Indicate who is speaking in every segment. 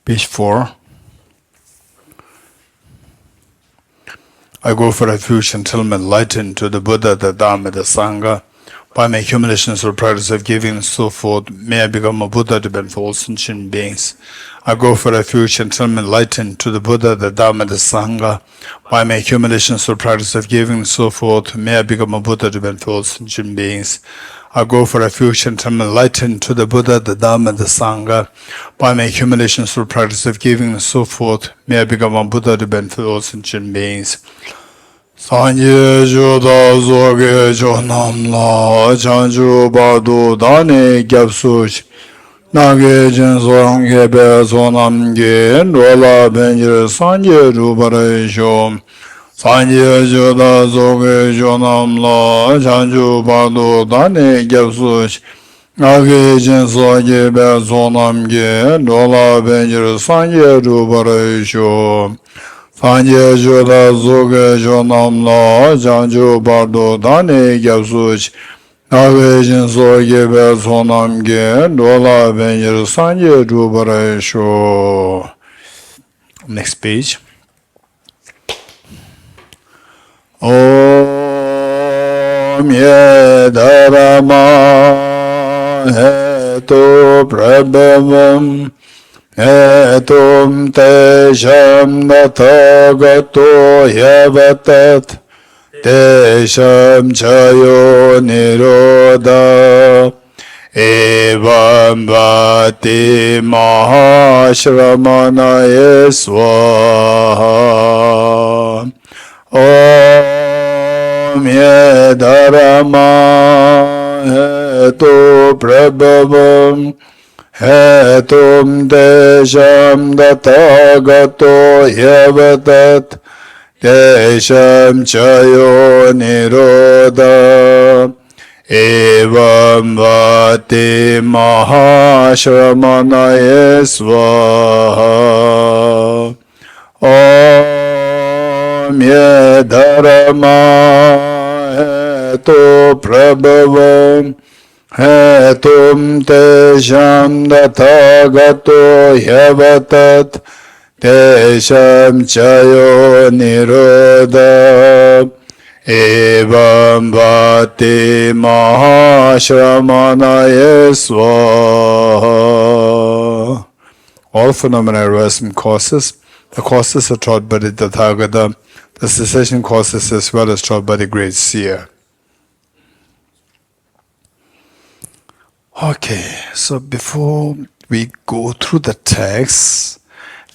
Speaker 1: Page 4. I go for refuge until I'm enlightened to the Buddha, the Dhamma, the Sangha. By my accumulations or practice of giving and so forth, may I become a Buddha to benefit all sentient beings. I go for refuge until I'm enlightened to the Buddha, the Dhamma, the Sangha. By my accumulations or practice of giving and so forth, may I become a Buddha to benefit all sentient beings. I go for refuge until I'm enlightened to the Buddha, the Dhamma, the Sangha. By my accumulations or practice of giving and so forth, may I become a Buddha to benefit all sentient beings. Sanje juda zoge jonam la chanju badu dani gyapsuch nage jen zorang gebe zonam ge rola benjir sanje rubare shom Sanje juda zoge jonam la chanju badu dani gyapsuch nage jen zorang gebe zonam ge rola benjir sanje rubare shom Sanje juda zoge jonam la janju bardo dani gyapsuch nage jin zoge be zonam ge dola benjir sanje rubare sho. Next page. Om ye dharma hetu prabhavam Etum tesham nathagato yavatat tesham chayo nirodha evam vati mahashramanaye swaha Om ye dharma hetu prabhavam Hetum desham datagato yavatat desham chayo nirodha evam vati mahashramanaye swaha Om ye dharma hetu prabhavam Hetum tesham dathagato yavatat tesham chayo nirodha evam vati mahashramanaye swaha. All phenomena arise from causes. The causes are taught by the Tathagata. The cessation causes as well as taught by the great seer. Okay, so before we go through the text,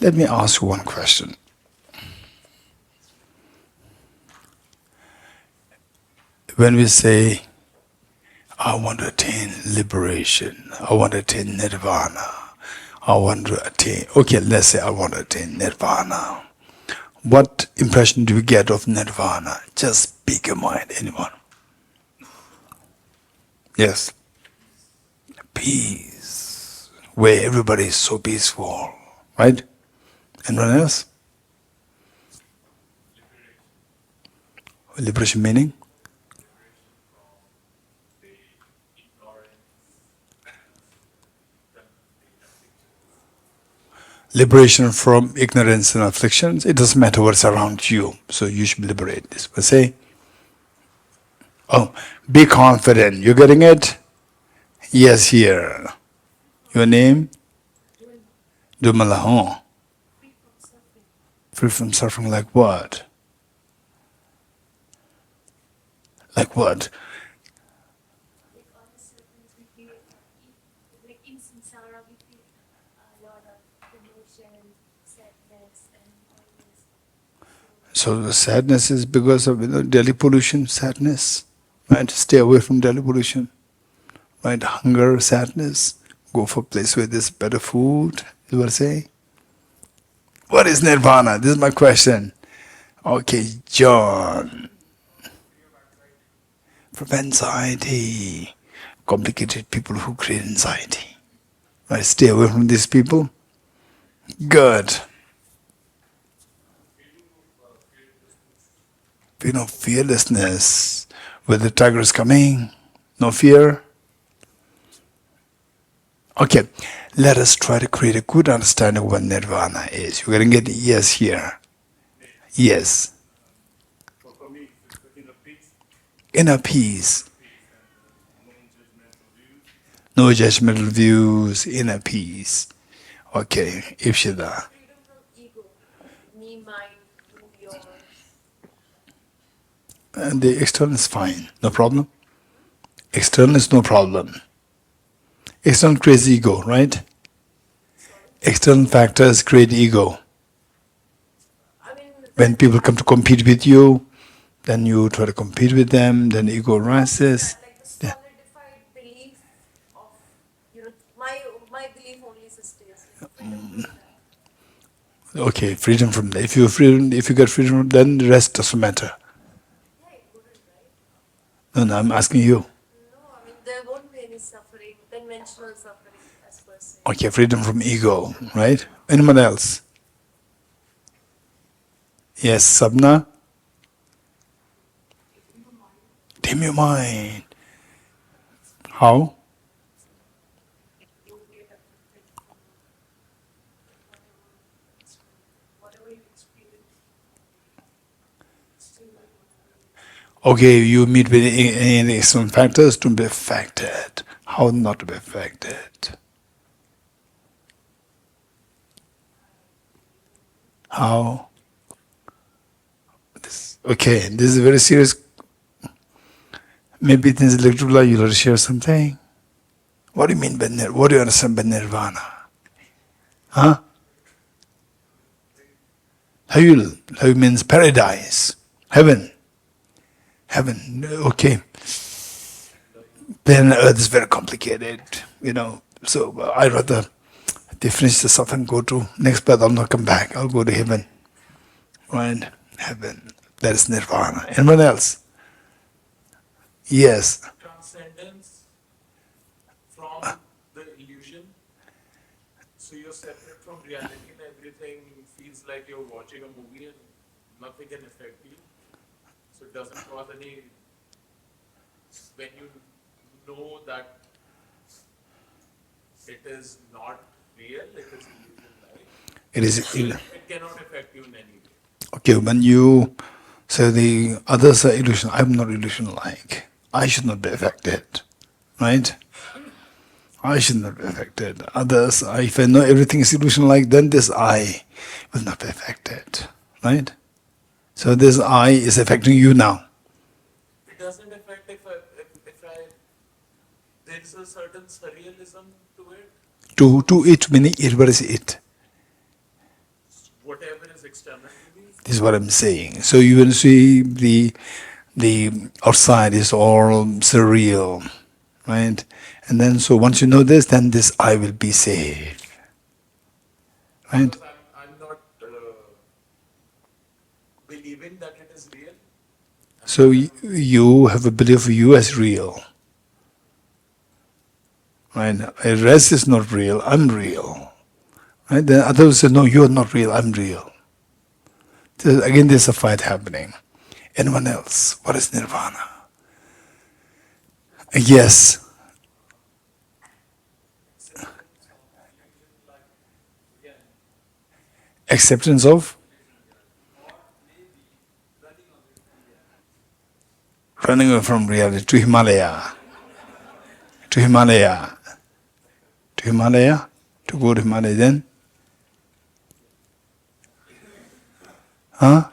Speaker 1: let me ask you one question. When we say, I want to attain liberation, I want to attain nirvana, I want to attain, okay, let's say I want to attain nirvana. What impression do you get of nirvana? Just speak your mind, anyone? Yes. Peace, where everybody is so peaceful, right? Anyone else? Liberation meaning? Liberation from ignorance and afflictions. It doesn't matter what's around you, so you should liberate this. But say, oh, be confident. You getting it? Yes, here. Your name? Dumala. Free from suffering like what? Like what?
Speaker 2: Like in samsara we feel a lot of emotion, sadness and all this.
Speaker 1: So the sadness is because of Delhi pollution, sadness. Right? Stay away from Delhi pollution. Right? Hunger, sadness. Go for a place where there's better food. You will say. What is nirvana? This is my question. Okay, John. From anxiety. Complicated people who create anxiety. Right? Stay away from these people. Good. Fearlessness. Where the tiger is coming. No fear. Okay, let us try to create a good understanding of what nirvana is. You're going to get yes here. Yes. Inner peace. No judgmental views, inner peace. Okay, Ifshida.
Speaker 2: Freedom from ego. Me, mine, you, yours.
Speaker 1: And the external is fine, no problem. External is no problem. External creates ego, right? External factors create ego.
Speaker 2: I mean,
Speaker 1: When people come to compete with you, then you try to compete with them, then ego arises.
Speaker 2: that, like the
Speaker 1: Yeah.
Speaker 2: solidified belief of, my belief only sustains. Like freedom from that.
Speaker 1: Okay, freedom from that. If you get freedom, then the rest doesn't matter.
Speaker 2: Yeah, it wouldn't, right?
Speaker 1: No, I'm asking you.
Speaker 2: No, I mean, there won't be any suffering, conventional suffering as per se.
Speaker 1: Okay, freedom from ego, right? Anyone else? Yes, Sabna? Tame your mind. How? Okay, you meet with any external factors to be affected. How not to be affected? How? Okay, this is very serious. Maybe it is electrical, you'll have to share something. What do you mean by nirvana? What do you understand by nirvana? Huh? How means paradise, heaven. Heaven, okay. Then earth is very complicated, So I rather they finish the stuff and go to next birth. I'll not come back. I'll go to heaven. Right? Heaven. That is nirvana. Anyone else? Yes.
Speaker 3: Transcendence from the illusion. So you're separate from reality and everything feels like you're watching a movie and nothing can affect you. So it doesn't cause any, when you know that it is not real, it is illusion, right?
Speaker 1: It is.
Speaker 3: It cannot affect you in any way.
Speaker 1: Okay, when you say the others are illusion, I'm not illusion-like. I should not be affected, right? I should not be affected. Others, if I know everything is illusion-like, then this I will not be affected, right? So this I is affecting you now.
Speaker 3: It doesn't affect if there is a certain surrealism to it.
Speaker 1: To it, meaning it, what is it?
Speaker 3: Whatever is external to me.
Speaker 1: This is what I'm saying. So you will see the outside is all surreal, right? And then so once you know this, then this I will be safe, right?
Speaker 3: Because I'm not believing that it is real.
Speaker 1: So you have a belief of you as real, right? The rest is not real. I'm real, right? Then others say, no, you are not real. I'm real. So again, there's a fight happening. Anyone else? What is nirvana? Yes. Acceptance of? Running away from reality to Himalaya. To Himalaya. To Himalaya? To go to Himalaya then? Huh?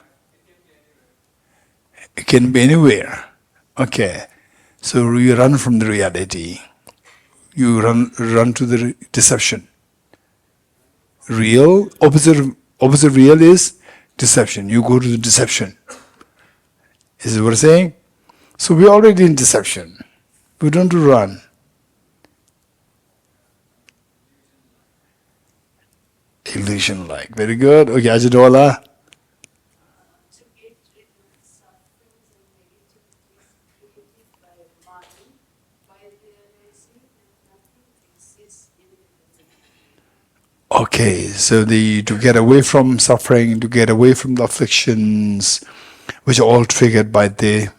Speaker 1: It can be anywhere. Okay. So you run from the reality. You run to the deception. Real, opposite real is deception. You go to the deception. Is this what I'm saying? So we're already in deception. We don't run. Illusion like. Very good. Okay, Ajadola.
Speaker 2: To get rid of sufferings and negativities created by mind while realizing that nothing exists independently.
Speaker 1: Okay, so to get away from suffering, to get away from the afflictions, which are all triggered by the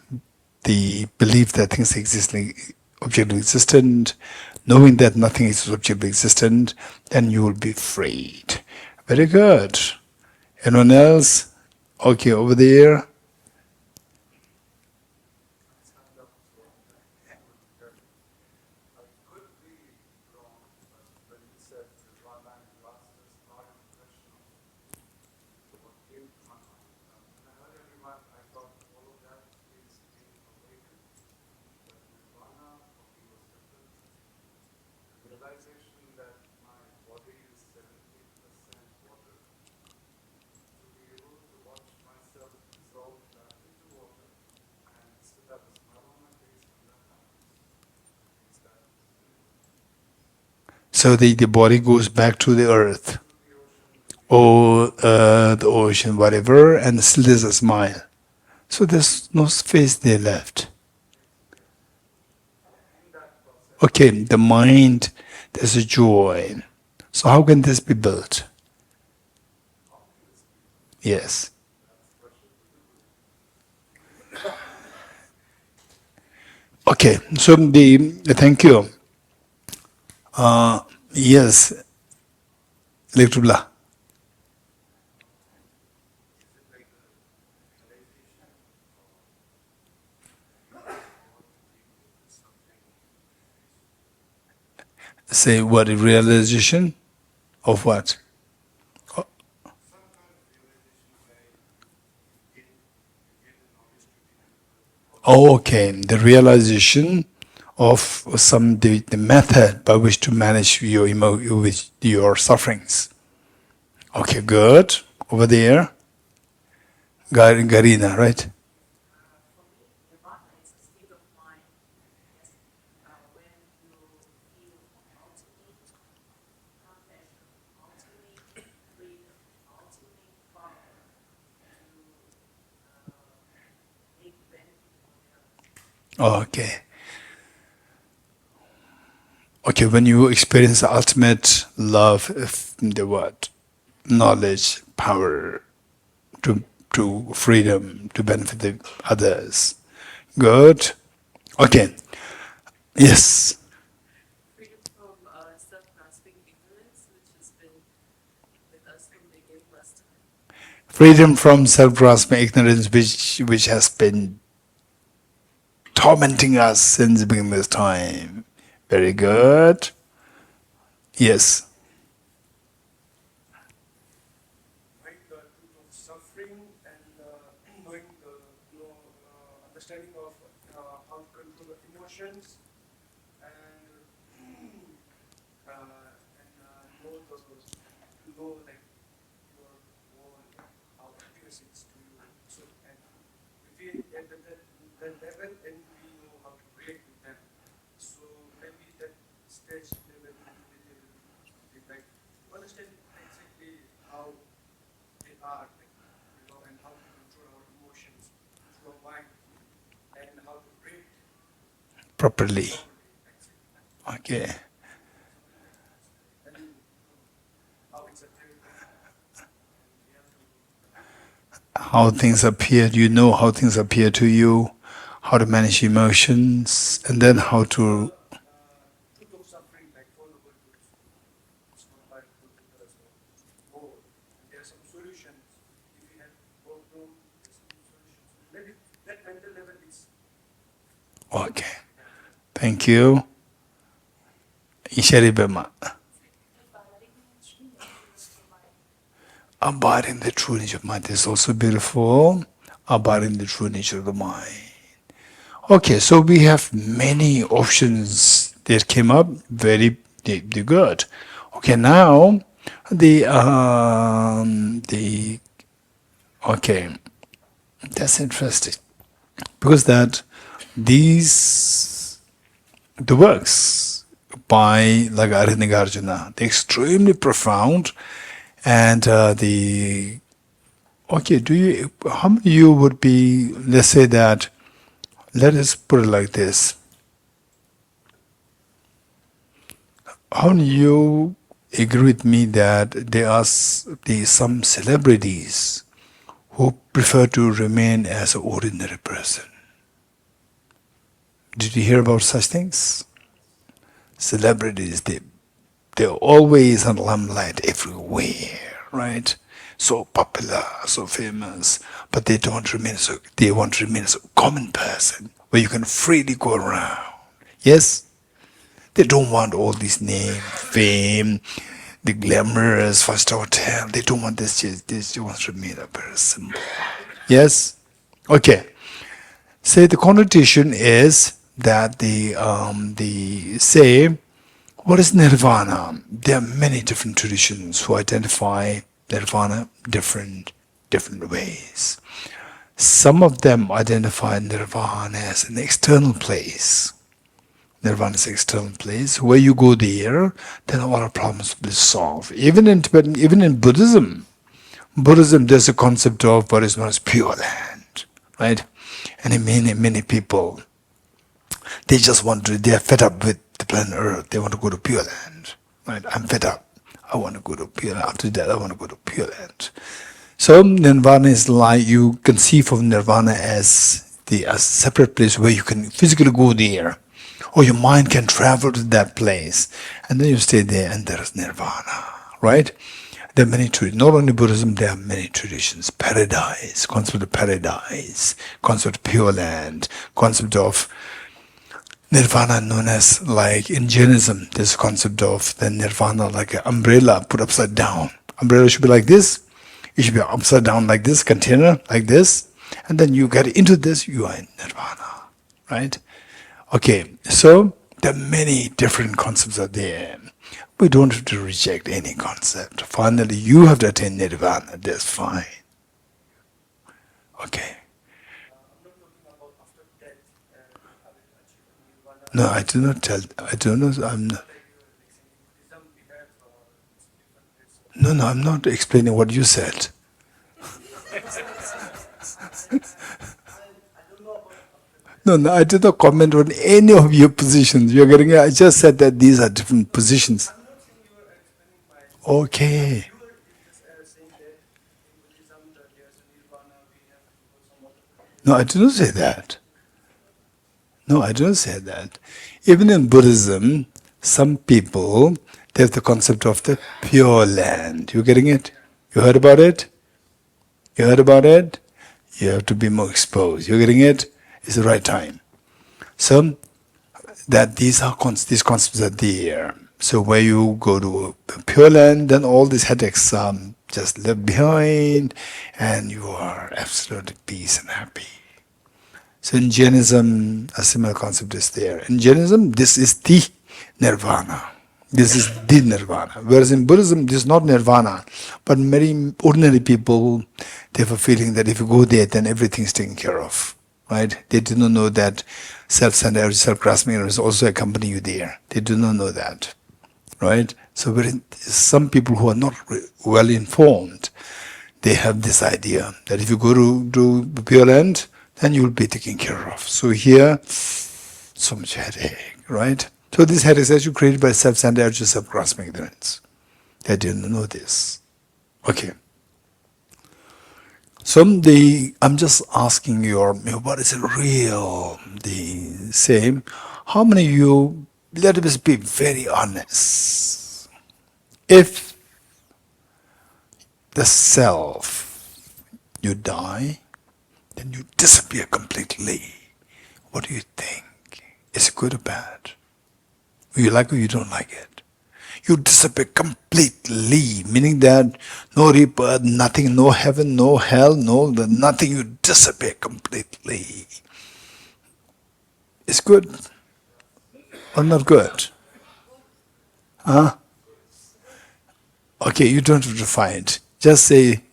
Speaker 1: belief that things exist, objectively existent, knowing that nothing is objectively existent, then you will be freed. Very good. Anyone else? Okay, over there.
Speaker 4: I could be wrong, but when you said nirvana and last is not a question of what came to my mind. When I heard everyone, I thought all of that is being awakened. But nirvana for me was different. The realization that my body is 70% water, to be able to watch myself dissolve back into water and still have a smile on my face when that happens. Is that
Speaker 1: So the body goes back to the earth or the ocean, whatever, and still there's a smile. So there's no space there left. Okay, the mind, there's a joy. So how can this be built? Yes. Okay, so thank you. Yes, Lektubla. Say what, a realization of what? Oh, okay, the realization of the method by which to manage with your sufferings. Okay, good. Over there, Garina, right?
Speaker 2: For me, nirvana is a state of mind. Yes. When you feel ultimate compassion, ultimate freedom, ultimate power to make benefit for others.
Speaker 1: Okay. Okay, when you experience the ultimate love, the what? Knowledge, power, to freedom, to benefit the others. Good. Okay. Yes.
Speaker 5: Freedom from self-grasping ignorance, which has been with us from beginning last time.
Speaker 1: Freedom from self-grasping ignorance, which has been tormenting us since the beginning of time. Very good. Yes.
Speaker 4: knowing the truth of suffering and knowing the understanding of how to control the emotions and know like your own how emptiness is to you. So and if we at that level and we know how to relate with them, so maybe that stage level will be like to understand exactly how they are, like, and how to control our emotions through our mind and how to break
Speaker 1: Properly.
Speaker 4: properly.
Speaker 1: Okay.
Speaker 4: And how it's appearing and we have to
Speaker 1: How things appear, you know how things appear to you, how to manage emotions, and then how to.
Speaker 4: truth of suffering, like four noble truths. It's not by Buddha, so more. And there are some solutions. If we have worked on, there's some solutions. Maybe that mental level is
Speaker 1: Okay. Thank you. Isharibema. Abiding the true nature of mind is also beautiful. Abiding the true nature of the mind. Okay, so we have many options that came up. Very good. Okay, now the okay, that's interesting because that these the works by like Arya Nagarjuna, they're extremely profound, and the okay. Do you how many of you would be? Let's say that. Let us put it like this. How do you agree with me that there are some celebrities who prefer to remain as an ordinary person? Did you hear about such things? Celebrities, they're always on limelight everywhere, right? So popular, so famous, but they don't remain so. They want to remain as a common person where you can freely go around. Yes, they don't want all this name, fame, the glamorous five-star hotel. They don't want this. They want to remain a very simple. Yes, okay. Say the connotation is that the say. What is nirvana? There are many different traditions who identify nirvana different ways. Some of them identify nirvana as an external place. Nirvana is an external place. Where you go there, then all our problems will be solved. Even in Tibet, even in Buddhism, there's a concept of what is known as pure land, right? And many people, they just want to, they are fed up with the planet Earth. They want to go to Pure Land. Right? I'm fed up. I want to go to Pure Land. After that, I want to go to Pure Land. So Nirvana is like, you conceive of Nirvana as a separate place where you can physically go there. Or your mind can travel to that place. And then you stay there and there is Nirvana. Right? There are many traditions. Not only Buddhism, there are many traditions. Paradise, concept of paradise, concept of Pure Land, concept of Nirvana known as, like in Jainism, this concept of the nirvana like an umbrella put upside down. Umbrella should be like this. It should be upside down like this, container like this. And then you get into this, you are in nirvana. Right? Okay, so there are many different concepts out there. We don't have to reject any concept. Finally, you have to attain nirvana. That's fine. Okay. No, I do not tell. I don't know. I'm not. No, I'm not explaining what you said. No, I did not comment on any of your positions. You're getting it? I just said that these are different positions. Okay. No, I did not say that. No, I don't say that. Even in Buddhism, some people, they have the concept of the pure land. You getting it? You heard about it? You heard about it? You have to be more exposed. You getting it? It's the right time. So that these concepts are there. So where you go to pure land, then all these headaches just left behind, and you are absolutely peace and happy. So in Jainism, a similar concept is there. In Jainism, this is the nirvana. This is the nirvana. Whereas in Buddhism, this is not nirvana. But many ordinary people, they have a feeling that if you go there, then everything is taken care of. Right? They do not know that self-centered, self-grasping is also accompany you there. They do not know that. Right? So some people who are not well informed, they have this idea that if you go to Pure Land, then you will be taken care of. So here, so much headache, right? So this headache is actually created by self-centered, self-grasping ignorance. They didn't know this. Okay. So I'm just asking what is real, the same. How many of you, let us be very honest. If the self, you die, then you disappear completely. What do you think? Is it good or bad? You like it or you don't like it? You disappear completely, meaning that no rebirth, nothing, no heaven, no hell, nothing, you disappear completely. It's good or not good? Huh? Okay, you don't have to fight. Just say,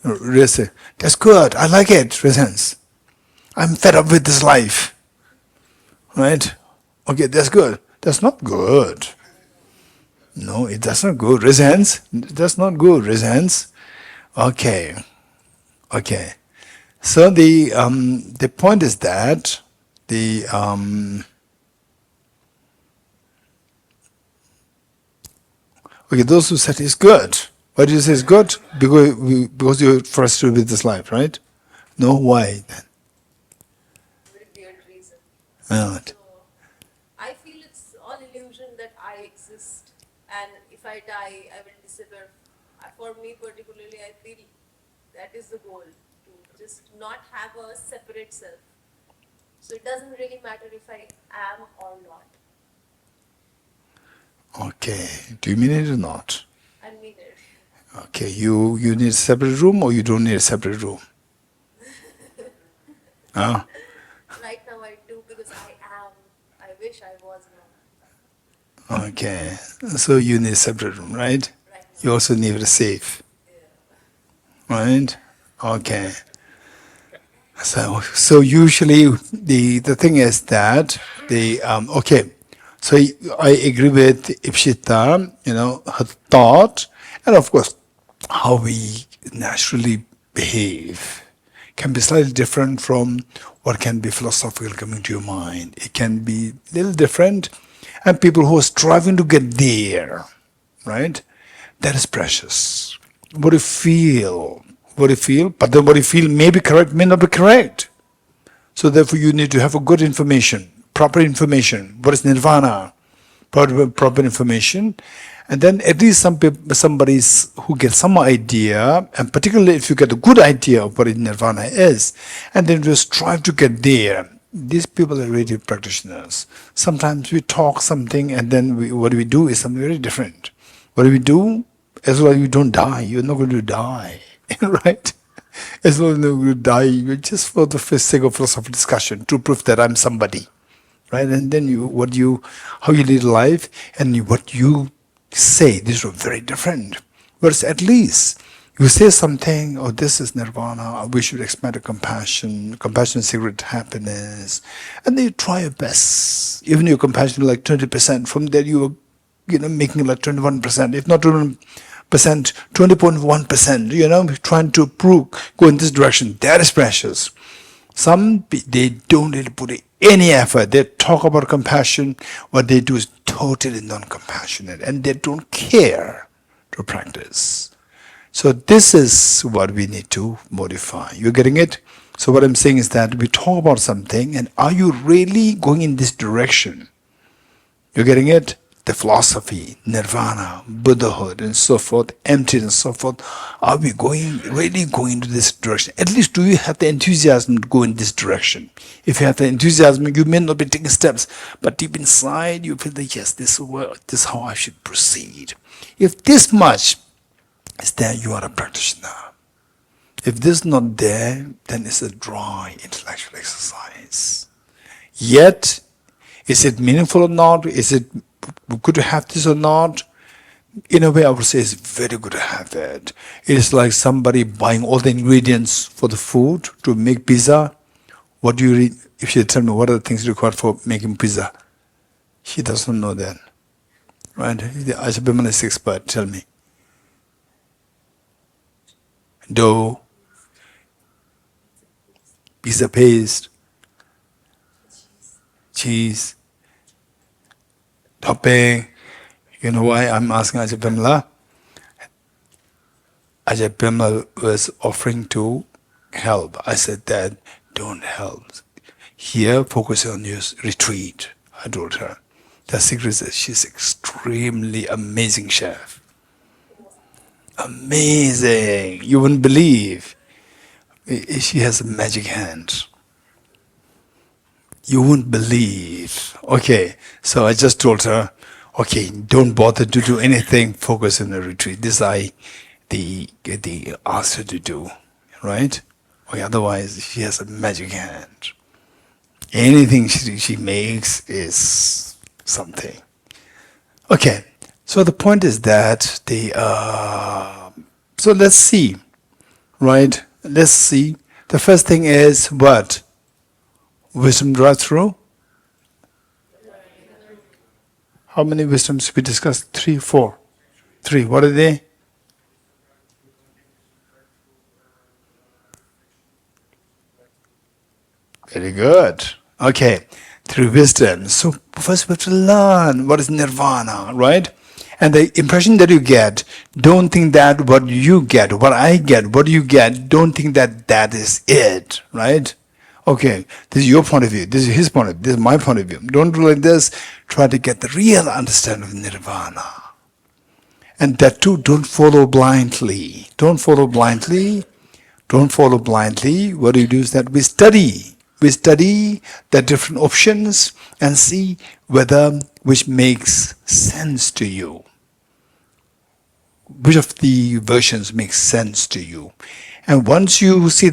Speaker 1: that's good, I like it, presence. I'm fed up with this life. Right? Okay, that's good. That's not good. No, that's not good. Resents? That's not good. Resents? Okay. Okay. So the point is that okay, those who said it's good. Why do you say it's good? Because you're frustrated with this life, right? No, why then?
Speaker 2: Very weird reason.
Speaker 1: Right.
Speaker 2: So I feel it's all illusion that I I die, I will disappear. For me particularly, I feel that is the goal, to just not have a separate self. So it doesn't really matter if I am or not.
Speaker 1: Okay. Do you mean it or not?
Speaker 2: I mean it.
Speaker 1: Okay. You need a separate room or you don't need a separate room? Huh?
Speaker 2: Right now I do because I am. I wish I was not.
Speaker 1: Okay. So you need a separate room, right?
Speaker 2: Right now.
Speaker 1: You also need a safe, right? Okay. So usually the thing is that okay. So I agree with Ipshita, her thought, and of course how we naturally behave can be slightly different from what can be philosophical coming to your mind. It can be a little different, and people who are striving to get there, right? That is precious. What you feel, but then what you feel may be correct, may not be correct. So therefore you need to have a good information, proper information. What is nirvana? Proper information. And then at least somebody who gets some idea, and particularly if you get a good idea of what nirvana is, and then you strive to get there. These people are really practitioners. Sometimes we talk something and then what we do is something very different. What do we do? As long as you don't die, you're not going to die, right? As long as you're not going to die, you're just for the sake of philosophical discussion to prove that I'm somebody, right? And then how you lead life and what you say, these are very different. Whereas at least you say something, oh, this is nirvana, we should expand compassion is secret happiness, and then you try your best. Even your compassion is like 20%, from there you making it like 21%, if not 21%, 20.1%, trying to go in this direction. That is precious. Some, they don't really put any effort. They talk about compassion. What they do is totally non-compassionate, and they don't care to practice. So this is what we need to modify. You're getting it? So what I'm saying is that we talk about something, and are you really going in this direction? You're getting it? The philosophy, nirvana, Buddhahood, and so forth, emptiness, and so forth. Are we really going into this direction? At least do you have the enthusiasm to go in this direction? If you have the enthusiasm, you may not be taking steps, but deep inside you feel that yes, this is how I should proceed. If this much is there, you are a practitioner. If this is not there, then it's a dry intellectual exercise. Yet, is it meaningful or not? Is it good to have this or not? In a way, I would say it's very good to have it. It is like somebody buying all the ingredients for the food to make pizza. What do you read? If you tell me what are the things required for making pizza, he doesn't know that. Right? As a Bimala expert, tell me. Dough, pizza paste, cheese, topping. You know why I'm asking Ajay Bimla? Ajay Bimla was offering to help. I said, Dad, don't help. Here, focus on your retreat. I told her. The secret is she's extremely amazing chef. Amazing. You wouldn't believe. She has a magic hand. You wouldn't believe. Okay, so I just told her, okay, don't bother to do anything, focus on the retreat. This the asked her to do, right? Okay, otherwise she has a magic hand. Anything she makes is something. Okay, so the point is that so let's see, right? Let's see. The first thing is what? Wisdom drive through? How many wisdoms we discussed? 3, 4. 3. What are they? Very good. Okay. 3 wisdoms. So first we have to learn what is nirvana, right? And the impression that you get, don't think that what you get, what I get, what you get, don't think that that is it, right? Okay, this is your point of view, this is his point of view, this is my point of view. Don't do like this, try to get the real understanding of nirvana. And that too, don't follow blindly. Don't follow blindly. Don't follow blindly. What we do is that we study. We study the different options and see whether which makes sense to you. Which of the versions makes sense to you. And once you see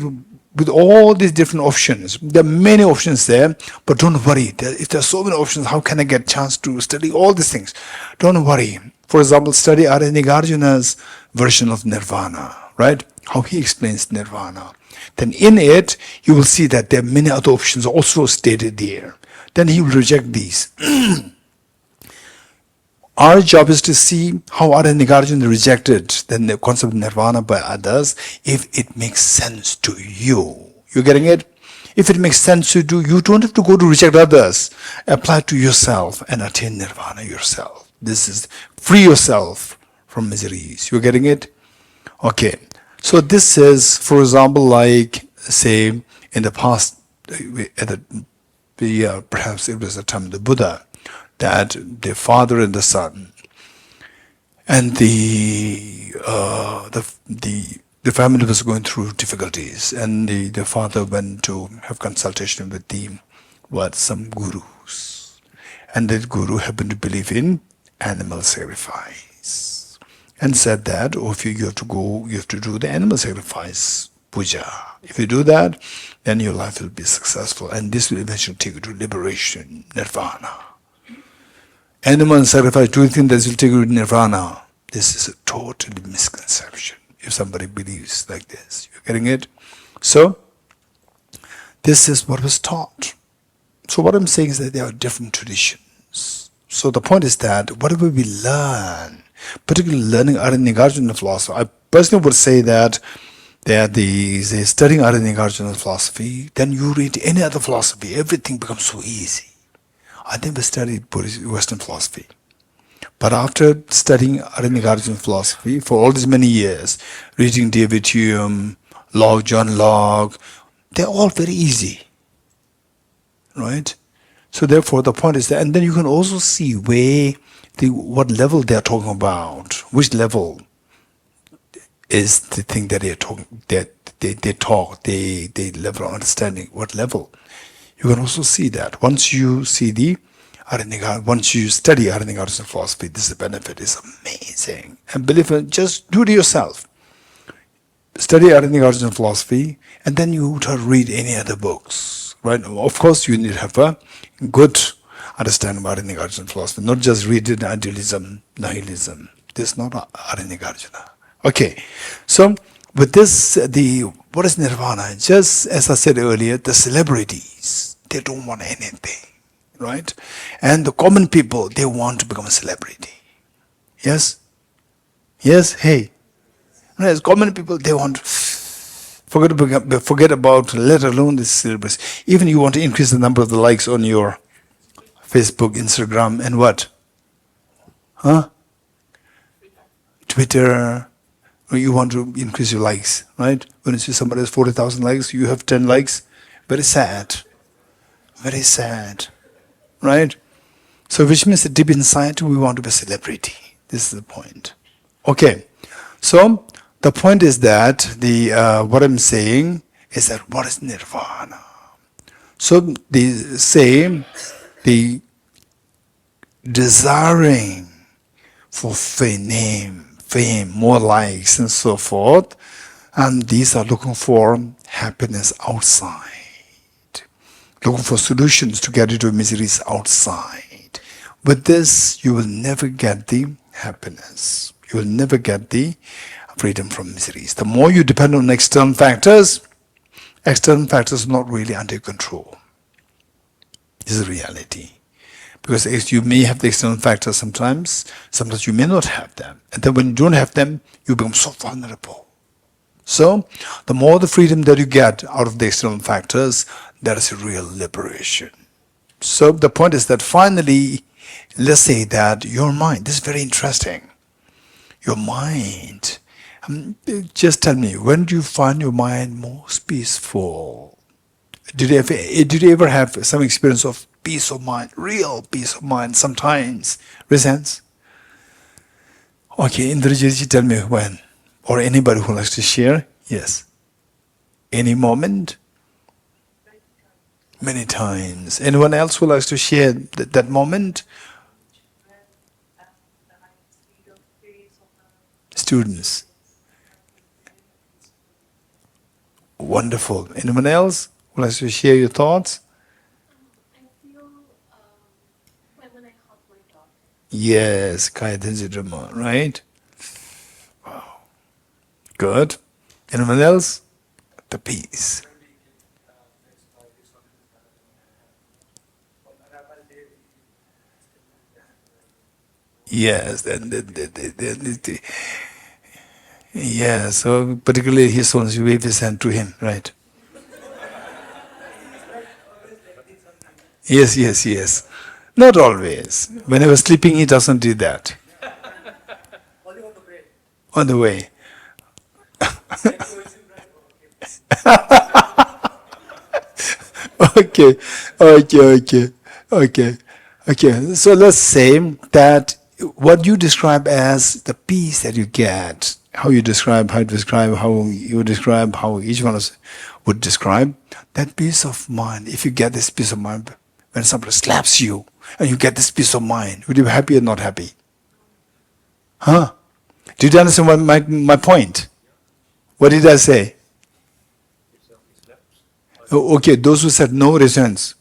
Speaker 1: with all these different options, there are many options there, but don't worry. If there are so many options, how can I get a chance to study all these things? Don't worry. For example, study Arya Nagarjuna's version of nirvana, right? How he explains nirvana. Then in it, you will see that there are many other options also stated there. Then he will reject these. Our job is to see how Arya Nagarjuna rejected the concept of nirvana by others if it makes sense to you. You getting it? If it makes sense to you, you don't have to go to reject others. Apply it to yourself and attain nirvana yourself. This is free yourself from miseries. You getting it? Okay. So this is, for example, like say in the past, perhaps it was the time of the Buddha, that the father and the son, and the family was going through difficulties, and the father went to have consultation with some gurus, and that guru happened to believe in animal sacrifice, and said that, if you have to do the animal sacrifice puja. If you do that, then your life will be successful, and this will eventually take you to liberation, nirvana. Animal sacrifice, do you think that will take you to nirvana? This is a total misconception if somebody believes like this. You're getting it? So, this is what was taught. So what I'm saying is that there are different traditions. So the point is that whatever we learn, particularly learning Arya Nagarjuna philosophy, I personally would say that studying Arya Nagarjuna philosophy, then you read any other philosophy, everything becomes so easy. I never studied Buddhist Western philosophy. But after studying Arya Nagarjuna philosophy for all these many years, reading David Hume, John Locke, they're all very easy. Right? So therefore the point is that, and then you can also see what level they're talking about, which level is the thing that they're talking, they level of understanding, what level. You can also see that. Once you see once you study Arya Nagarjuna philosophy, this benefit is amazing. And believe it, just do it yourself. Study Arya Nagarjuna philosophy, and then you would read any other books. Right? Of course, you need to have a good understanding of Arya Nagarjuna philosophy, not just read it idealism, nihilism. This is not Arya Nagarjuna. Okay, so with this, what is nirvana? Just as I said earlier, the celebrities, they don't want anything, right? And the common people, they want to become a celebrity. Yes? Yes? Hey. As common people, they want to forget about, let alone the celebrities. Even you want to increase the number of the likes on your Facebook, Instagram, and what? Twitter. You want to increase your likes, right? When you see somebody has 40,000 likes, you have 10 likes. Very sad. Very sad. Right? So which means that deep inside we want to be a celebrity. This is the point. Okay. So the point is that what I'm saying is that what is nirvana? So the desiring for fame, more likes and so forth, and these are looking for happiness outside, looking for solutions to get into miseries outside. With this, you will never get the happiness. You will never get the freedom from miseries. The more you depend on external factors are not really under control. This is reality. Because you may have the external factors sometimes you may not have them. And then when you don't have them, you become so vulnerable. So, the more the freedom that you get out of the external factors, that is a real liberation. So, the point is that finally, let's say that your mind, this is very interesting, your mind, just tell me, when do you find your mind most peaceful? Did you ever have some experience of peace of mind, real peace of mind sometimes? Resents? Okay, Indrajit, tell me when. Or anybody who likes to share? Yes. Any moment? Many times. Anyone else who likes to share that moment? Students. Wonderful. Anyone else who likes to share your thoughts?
Speaker 2: I feel when I hug my daughter.
Speaker 1: Yes, Kaya right? Good. Anyone else? The peace. Yes, yeah, so particularly his ones, you wave his hand to him, right? Yes, yes, yes. Not always. When I was sleeping, he doesn't do that. On the way. Okay, okay. Okay, so let's say that what you describe as the peace that you get, how you describe, how each one of us would describe, that peace of mind, if you get this peace of mind, when somebody slaps you and you get this peace of mind, would you be happy or not happy? Huh? Did you understand my point? What did I say? Oh, okay, those who said no resents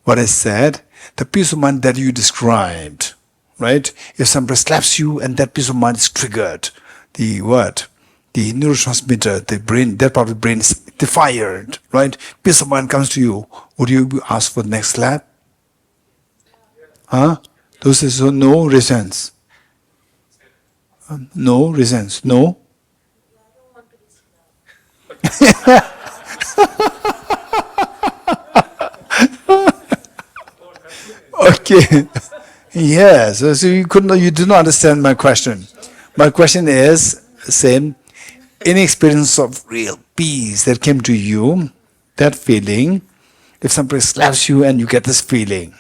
Speaker 1: what I said, the peace of mind that you described, right? If somebody slaps you and that peace of mind is triggered, the what? The neurotransmitter, the brain, that part of the brain is fired, right? Peace of mind comes to you. Would you ask for the next slap? Huh? Those is no resents. No resents. No? Okay. Yes. So you did not understand my question. My question is same. Any experience of real peace that came to you, that feeling, if somebody slaps you and you get this feeling,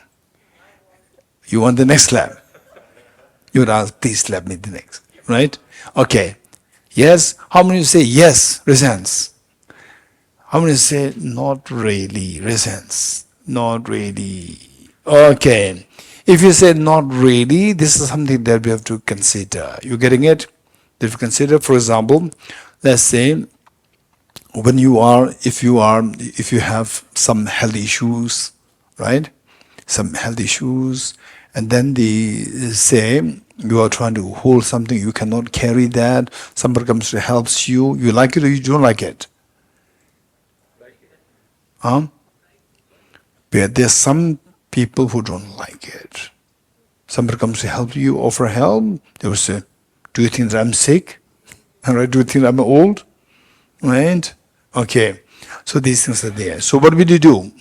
Speaker 1: you want the next slap. You would ask, please slap me the next. Right? Okay. Yes. How many say yes, resents? How many say not really, resents? Not really. Okay. If you say not really, this is something that we have to consider. You getting it? If you consider, for example, let's say when if you have some health issues, right? Some health issues, and then they say you are trying to hold something, you cannot carry that, somebody comes to helps you, you like it or you don't like it? Huh? But there's some people who don't like it. Somebody comes to help you, offer help, they will say, do you think that I'm sick? Right? Do you think I'm old? Right? Okay. So these things are there. So what will you do?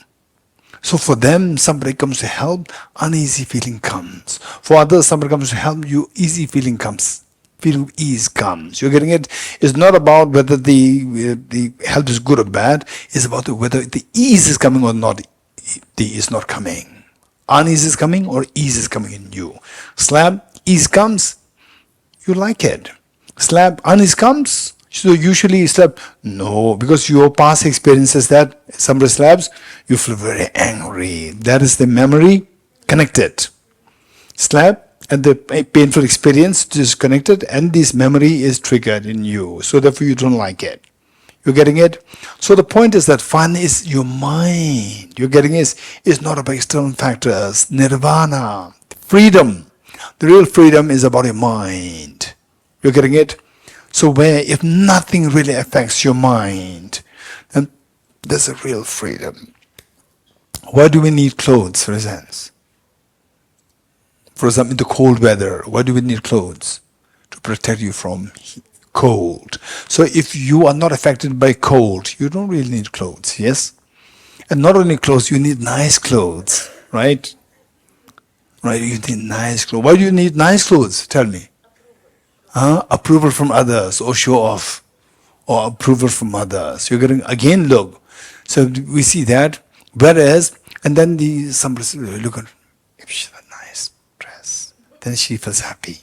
Speaker 1: So for them, somebody comes to help, uneasy feeling comes. For others, somebody comes to help you, easy feeling comes. Feeling of ease comes. You're getting it? It's not about whether the help is good or bad. It's about whether the ease is coming or not. The ease is not coming. Unease is coming or ease is coming in you. Slap, ease comes, you like it. Slap, unease comes, so usually slap, no, because your past experiences that somebody slaps, you feel very angry. That is the memory connected. Slap and the painful experience is connected and this memory is triggered in you. So therefore you don't like it. You're getting it? So the point is that fun is your mind. You're getting it? It's not about external factors. Nirvana, freedom. The real freedom is about your mind. You're getting it? So where if nothing really affects your mind, then there's a real freedom. Why do we need clothes, for instance? For example, in the cold weather, why do we need clothes? To protect you from cold. So if you are not affected by cold, you don't really need clothes, yes? And not only clothes, you need nice clothes, right? Right, you need nice clothes. Why do you need nice clothes? Tell me. Approval from others, or show off, or approval from others. You're getting, again, look. So we see that. Whereas, and then somebody says, look at, if she has a nice dress, then she feels happy.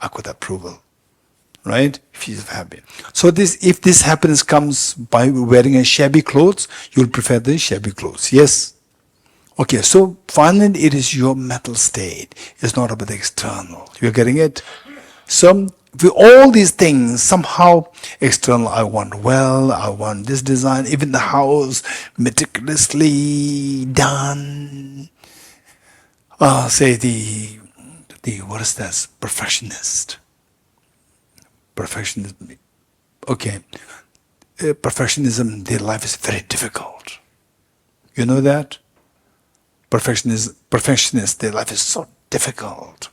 Speaker 1: accord approval. Right? If he's happy. So if this happiness comes by wearing a shabby clothes, you'll prefer the shabby clothes. Yes? Okay, so finally it is your mental state. It's not about the external. You're getting it? So with all these things, somehow external, I want I want this design, even the house meticulously done. Say the what is that? Perfectionist. Perfectionism. Okay. Perfectionism, their life is very difficult. You know that? Perfectionists, their life is so difficult.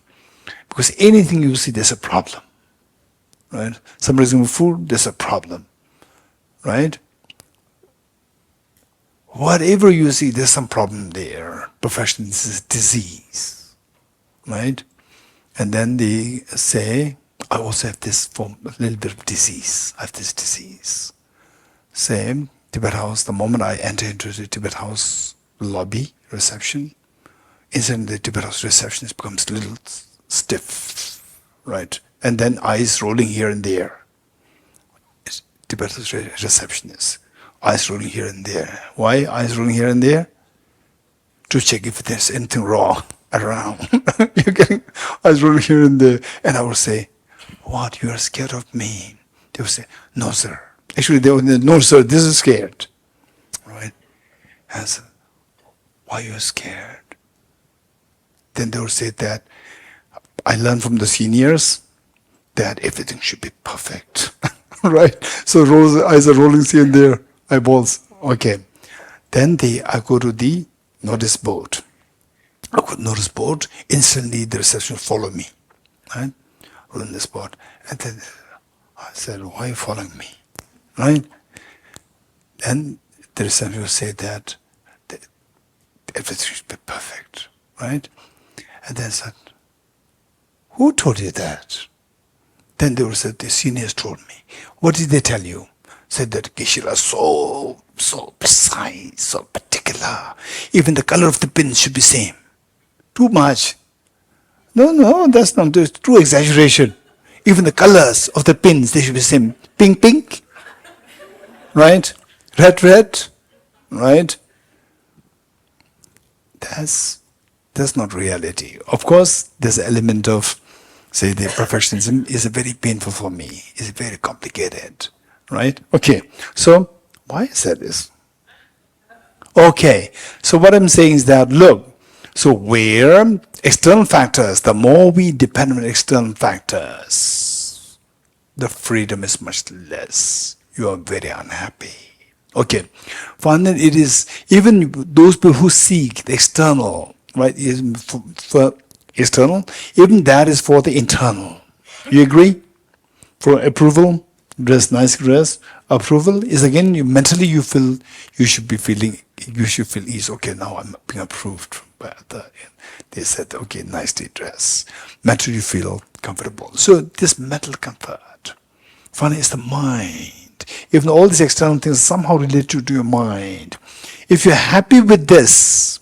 Speaker 1: Because anything you see, there's a problem. Right? Somebody's going food, there's a problem. Right? Whatever you see, there's some problem there. Perfectionism is disease. Right? And then they say, I also have this form, a little bit of disease. I have this disease. Same, Tibet house, the moment I enter into the Tibet house lobby, reception, instantly the Tibet house receptionist becomes a little stiff, right? And then eyes rolling here and there. Tibet house receptionist, eyes rolling here and there. Why eyes rolling here and there? To check if there's anything wrong around. You're getting eyes rolling here and there. And I will say, what, you are scared of me? They will say, no, sir. Actually, they will say, no, sir, this is scared. Right? And I said, why are you scared? Then they will say that, I learned from the seniors that everything should be perfect. Right? So eyes are rolling here and there, eyeballs. Okay. Then I go to the notice board. I go to the notice board, instantly the reception follow me. Right? On the spot. And then I said, why are you following me? Right? Then the receptionist will say that everything should be perfect. Right? And then I said, who told you that? Then they will say, the seniors told me. What did they tell you? Said that Geshé is so precise, so particular. Even the color of the pin should be same. Too much. No, that's not the true exaggeration. Even the colors of the pins, they should be same. Pink, pink, right? Red, red, right? That's not reality. Of course, there's an element of, say, the perfectionism is very painful for me. It's very complicated, right? Okay, so why is that this? Okay, so what I'm saying is that, look, so where external factors, the more we depend on external factors, the freedom is much less. You are very unhappy. Okay. Finally, it is even those people who seek the external, right? For external, even that is for the internal. You agree? For approval, dress, nice dress. Approval is again mentally you feel you should feel ease. Okay, now I'm being approved. They said, okay, nicely dressed. Mentally you feel comfortable. So this mental comfort, finally, is the mind. Even all these external things somehow relate to your mind. If you're happy with this,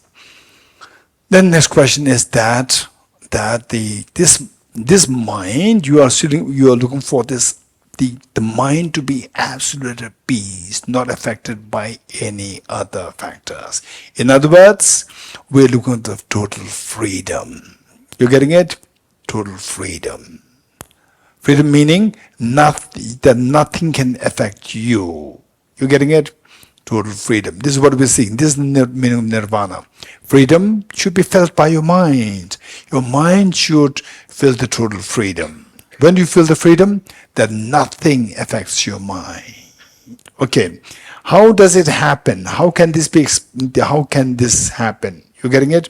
Speaker 1: then next question is that this mind you are looking for this the mind to be absolute at peace, not affected by any other factors. In other words, we're looking at the total freedom. You're getting it? Total freedom. Freedom meaning that nothing can affect you. You're getting it? Total freedom. This is what we're seeing. This is the meaning of nirvana. Freedom should be felt by your mind. Your mind should feel the total freedom. When you feel the freedom, that nothing affects your mind. Okay. How does it happen? How can this happen? You're getting it?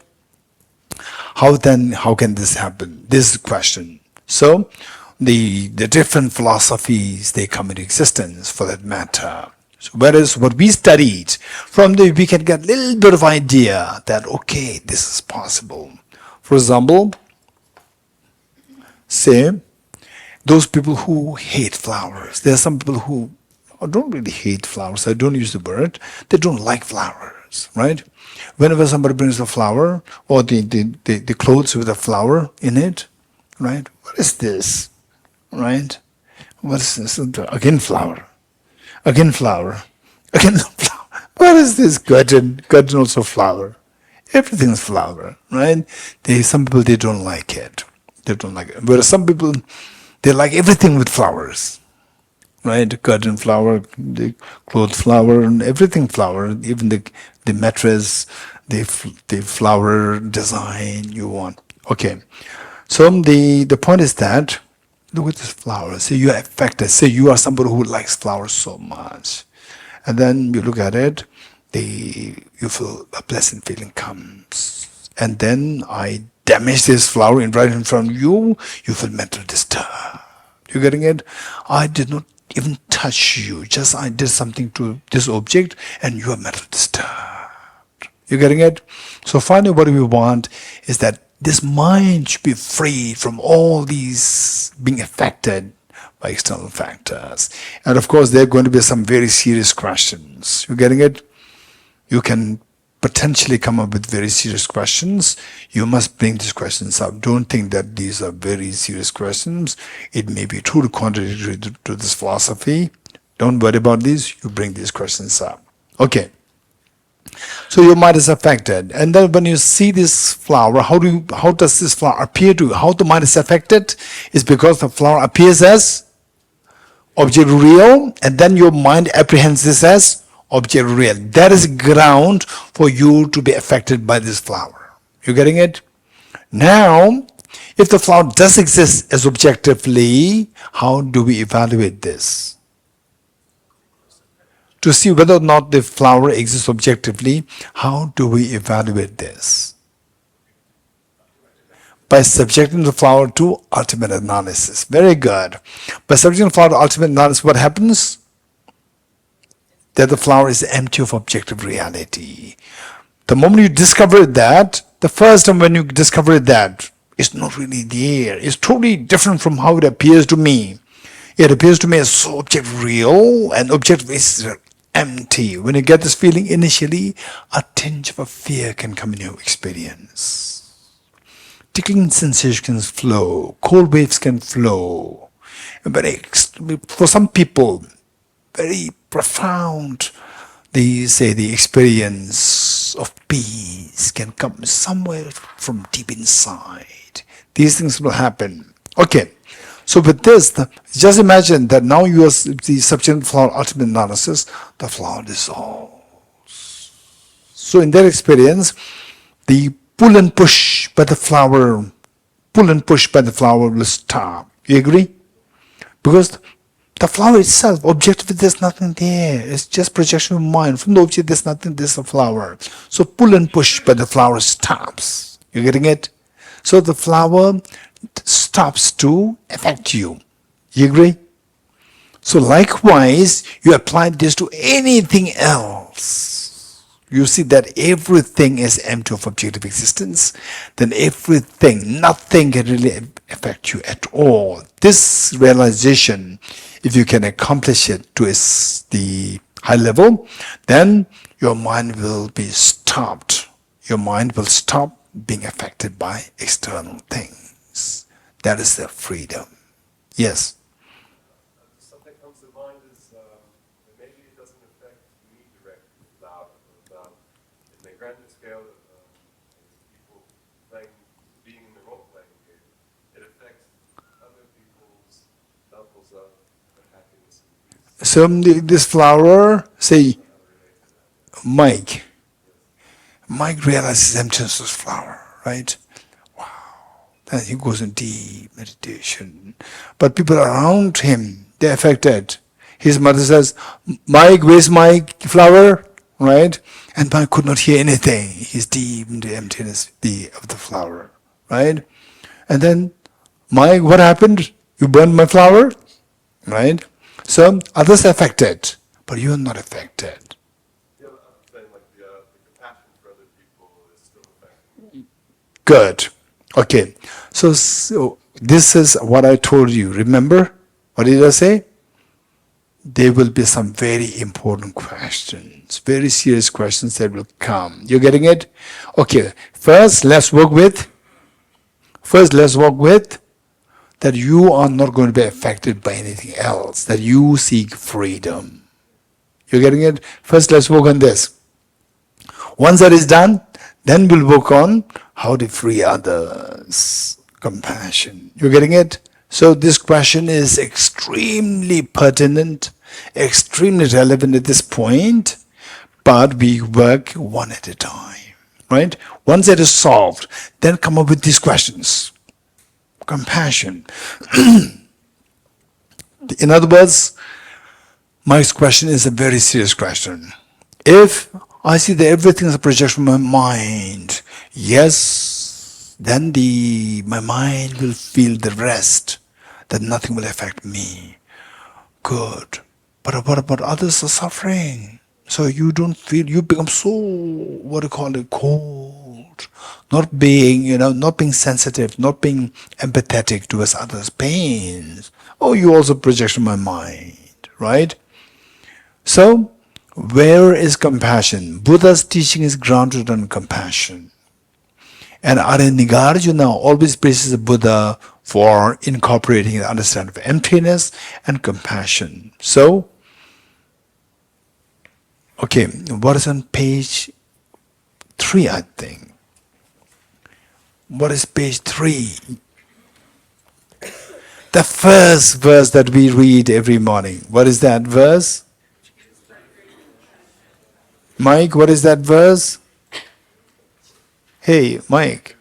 Speaker 1: How can this happen? This question. So, the different philosophies, they come into existence for that matter. So whereas what we studied, we can get a little bit of idea that, okay, this is possible. For example, say, those people who hate flowers. There are some people who don't really hate flowers. I don't use the word. They don't like flowers, right? Whenever somebody brings a flower or the clothes with a flower in it, right? What is this, right? What is this? Again flower, again flower, again flower. What is this? Curtain, curtain also flower. Everything's flower, right? Some people they don't like it. They don't like it. Whereas some people they like everything with flowers, right? Curtain flower, the cloth flower, and everything flower. Even the mattress, the flower design you want. Okay, so the point is that look at this flower. Say you are affected. Say you are somebody who likes flowers so much, and then you look at it. You feel a pleasant feeling comes, and then I damage this flower right in front of you. You feel mental disturbed. You getting it? I did not even touch you. Just I did something to this object, and you are mental disturbed. You getting it? So finally, what we want is that this mind should be free from all these being affected by external factors. And of course, there are going to be some very serious questions. You getting it? You can potentially come up with very serious questions. You must bring these questions up. Don't think that these are very serious questions. It may be truly contradictory to this philosophy. Don't worry about these. You bring these questions up. Okay. So your mind is affected, and then when you see this flower, how does this flower appear to you? How the mind is affected is because the flower appears as object real, and then your mind apprehends this as object real. That is ground for you to be affected by this flower. You getting it? Now, if the flower does exist as objectively, how do we evaluate this? To see whether or not the flower exists objectively, how do we evaluate this? By subjecting the flower to ultimate analysis. Very good. By subjecting the flower to ultimate analysis, what happens? That the flower is empty of objective reality. The moment you discover that, the first time when you discover that, it's not really there. It's totally different from how it appears to me. It appears to me as so object real, and object is empty. When you get this feeling initially, a tinge of a fear can come in your experience. Tickling sensations can flow, cold waves can flow. But for some people, very profound, they say the experience of peace can come somewhere from deep inside. These things will happen. Okay. So with this, just imagine that now you are the subject flower ultimate analysis, the flower dissolves. So in their experience, the pull and push by the flower will stop. You agree? Because the flower itself, objectively, there's nothing there. It's just projection of mind. From the object, there's nothing, there's a flower. So pull and push by the flower stops. You getting it? So the flower stops to affect you. You agree? So likewise, you apply this to anything else. You see that everything is empty of objective existence, then nothing can really affect you at all. This realization, if you can accomplish it to the high level, then your mind will be stopped. Your mind will stop being affected by external things. That is the freedom. Yes.
Speaker 6: Something comes to mind is that maybe it doesn't affect me directly without in the grander scale of people being in the role-playing game, it affects other people's levels of happiness and peace.
Speaker 1: So this flower, say, Mike realizes emptiness of flower, right? And he goes in deep meditation. But people around him, they're affected. His mother says, Mike, where's my flower? Right? And Mike could not hear anything. He's deep in the emptiness of the flower. Right? And then, Mike, what happened? You burned my flower? Right? So, others are affected, but you are not affected.
Speaker 6: Yeah, I'm saying like the compassion for other people is still affecting me.
Speaker 1: Good. Okay, so this is what I told you. Remember? What did I say? There will be some very important questions, very serious questions that will come. You getting it? Okay, first let's work with that you are not going to be affected by anything else, that you seek freedom. You're getting it? First, let's work on this. Once that is done, then we'll work on how to free others. Compassion. You're getting it? So this question is extremely pertinent, extremely relevant at this point, but we work one at a time, right? Once that is solved, then come up with these questions. Compassion. In other words, Mike's question is a very serious question. If I see that everything is a projection of my mind, yes, then my mind will feel the rest, that nothing will affect me. Good. But what about others are suffering? So you don't feel, you become so, what do you call it, cold. Not being, not being sensitive, not being empathetic towards others' pains. Oh, you also projection my mind, right? So, where is compassion? Buddha's teaching is grounded on compassion. And Arya Nagarjuna always praises the Buddha for incorporating the understanding of emptiness and compassion. So, okay, what is on page 3, I think? What is page 3? The first verse that we read every morning. What is that verse? Mike, what is that verse? Hey, Mike.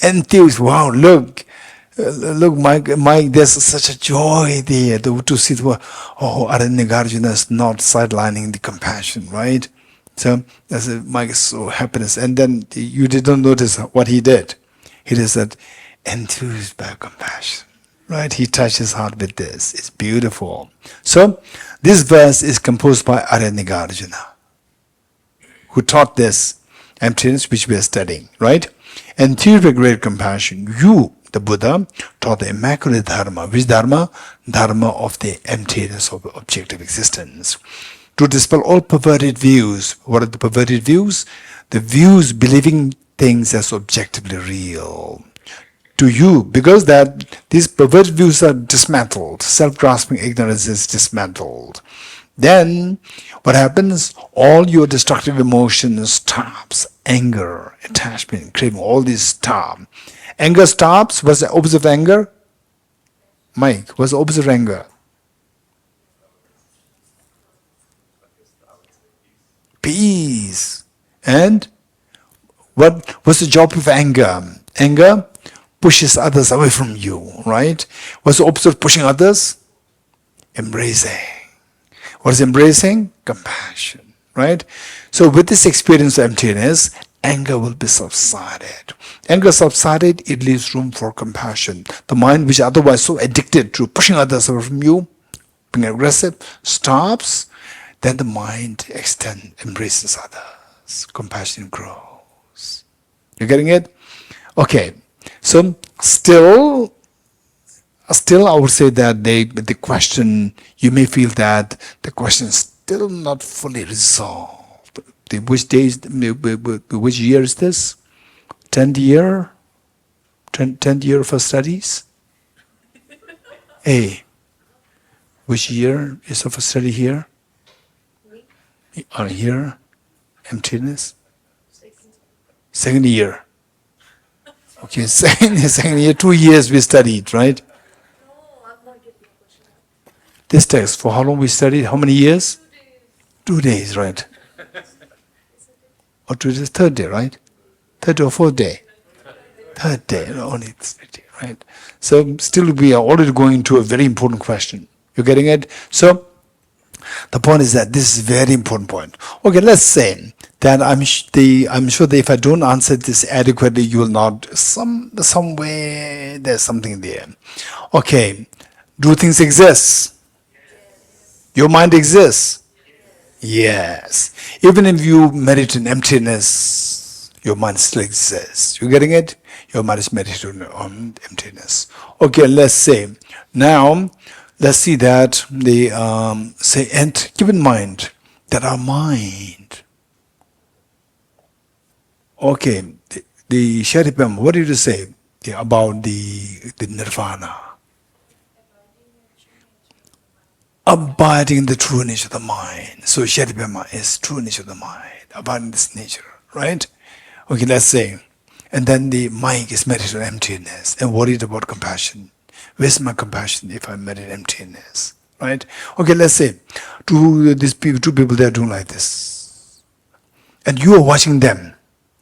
Speaker 1: Enthused. Wow, look. Look, Mike, there's such a joy there to see Arya Nagarjuna is not sidelining the compassion, right? So Mike is so happiness. And then you didn't notice what he did. He just said, enthused by compassion. Right? He touched his heart with this. It's beautiful. So this verse is composed by Arya Nagarjuna, who taught this emptiness which we are studying, right? And through the great compassion, you, the Buddha, taught the immaculate dharma. Which dharma? Dharma of the emptiness of objective existence. To dispel all perverted views. What are the perverted views? The views believing things as objectively real. To you, because that these perverted views are dismantled, self-grasping ignorance is dismantled. Then what happens? All your destructive emotions stops. Anger, attachment, craving, all these stop. Anger stops. What's the opposite of anger? Mike, what's the opposite of anger? Peace. And what's the job of anger? Anger pushes others away from you, right? What's the opposite of pushing others? Embracing. What is embracing? Compassion, right? So with this experience of emptiness, anger will be subsided. Anger subsided, it leaves room for compassion. The mind which otherwise so addicted to pushing others away from you, being aggressive, stops. Then the mind embraces others. Compassion grows. You getting it? Okay. So still I would say that the question, you may feel that the question is still not fully resolved. Which year is this? 10th year? 10th year of our studies? Hey, which year is of a study here? Or here? Emptiness? Second year. Okay, second year, 2 years we studied, right?
Speaker 2: No, I'm not getting a question.
Speaker 1: This text, for how long we studied? How many years? 2 days, right? Or 2 days, third day, right? Third or fourth day? Third day, only third day, right? So still we are already going to a very important question. You're getting it? So the point is that this is a very important point. Okay, let's say that I'm sure that if I don't answer this adequately, you will not, some way, there's something there. Okay, do things exist? Your mind exists? Yes. Even if you meditate in emptiness, your mind still exists. You getting it? Your mind is meditating on emptiness. Okay, let's say, now, let's see that and keep in mind that our mind, okay, the Sheripam, what did you say about the nirvana? abiding in the true nature of the mind. So Shakyamuni is true nature of the mind, abiding in this nature, right? Okay, let's say, and then the mind is meditating on emptiness and worried about compassion. Where's my compassion if I meditate emptiness, right? Okay, let's say, two people they are doing like this, and you are watching them,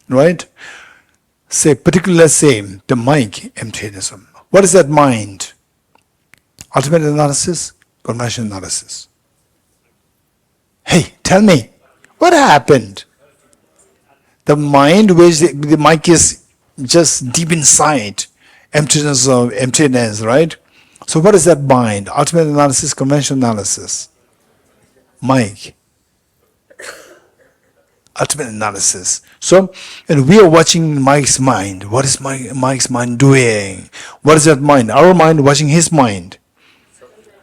Speaker 1: right? Say, particularly, let's say, the mind, emptiness. What is that mind? Ultimate analysis, conventional analysis. Hey, tell me, what happened? The mind, which the mic is just deep inside, emptiness of emptiness, right? So what is that mind? Ultimate analysis, conventional analysis. Mic. Ultimate analysis. So, and we are watching Mike's mind. What is Mike's mind doing? What is that mind? Our mind watching his mind.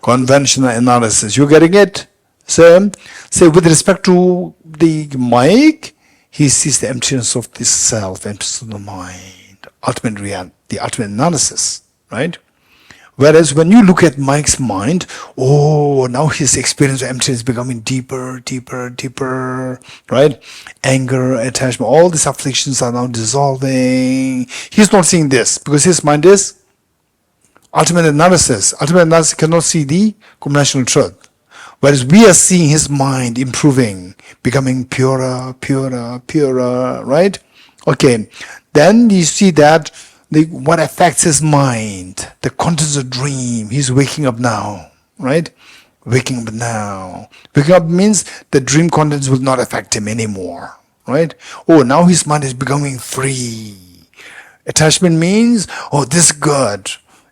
Speaker 1: Conventional analysis. You getting it? So, say with respect to the Mike, he sees the emptiness of the self, emptiness of the mind, ultimate reality, the ultimate analysis, right? Whereas when you look at Mike's mind, oh, now his experience of emptiness is becoming deeper, deeper, deeper, right? Anger, attachment, all these afflictions are now dissolving. He's not seeing this because his mind is ultimate analysis. Ultimate analysis cannot see the conventional truth. Whereas we are seeing his mind improving, becoming purer, purer, purer, right? Okay, then you see that what affects his mind, the contents of dream, he's waking up now, right? Waking up now. Waking up means the dream contents will not affect him anymore, right? Oh, now his mind is becoming free. Attachment means, oh, this is good.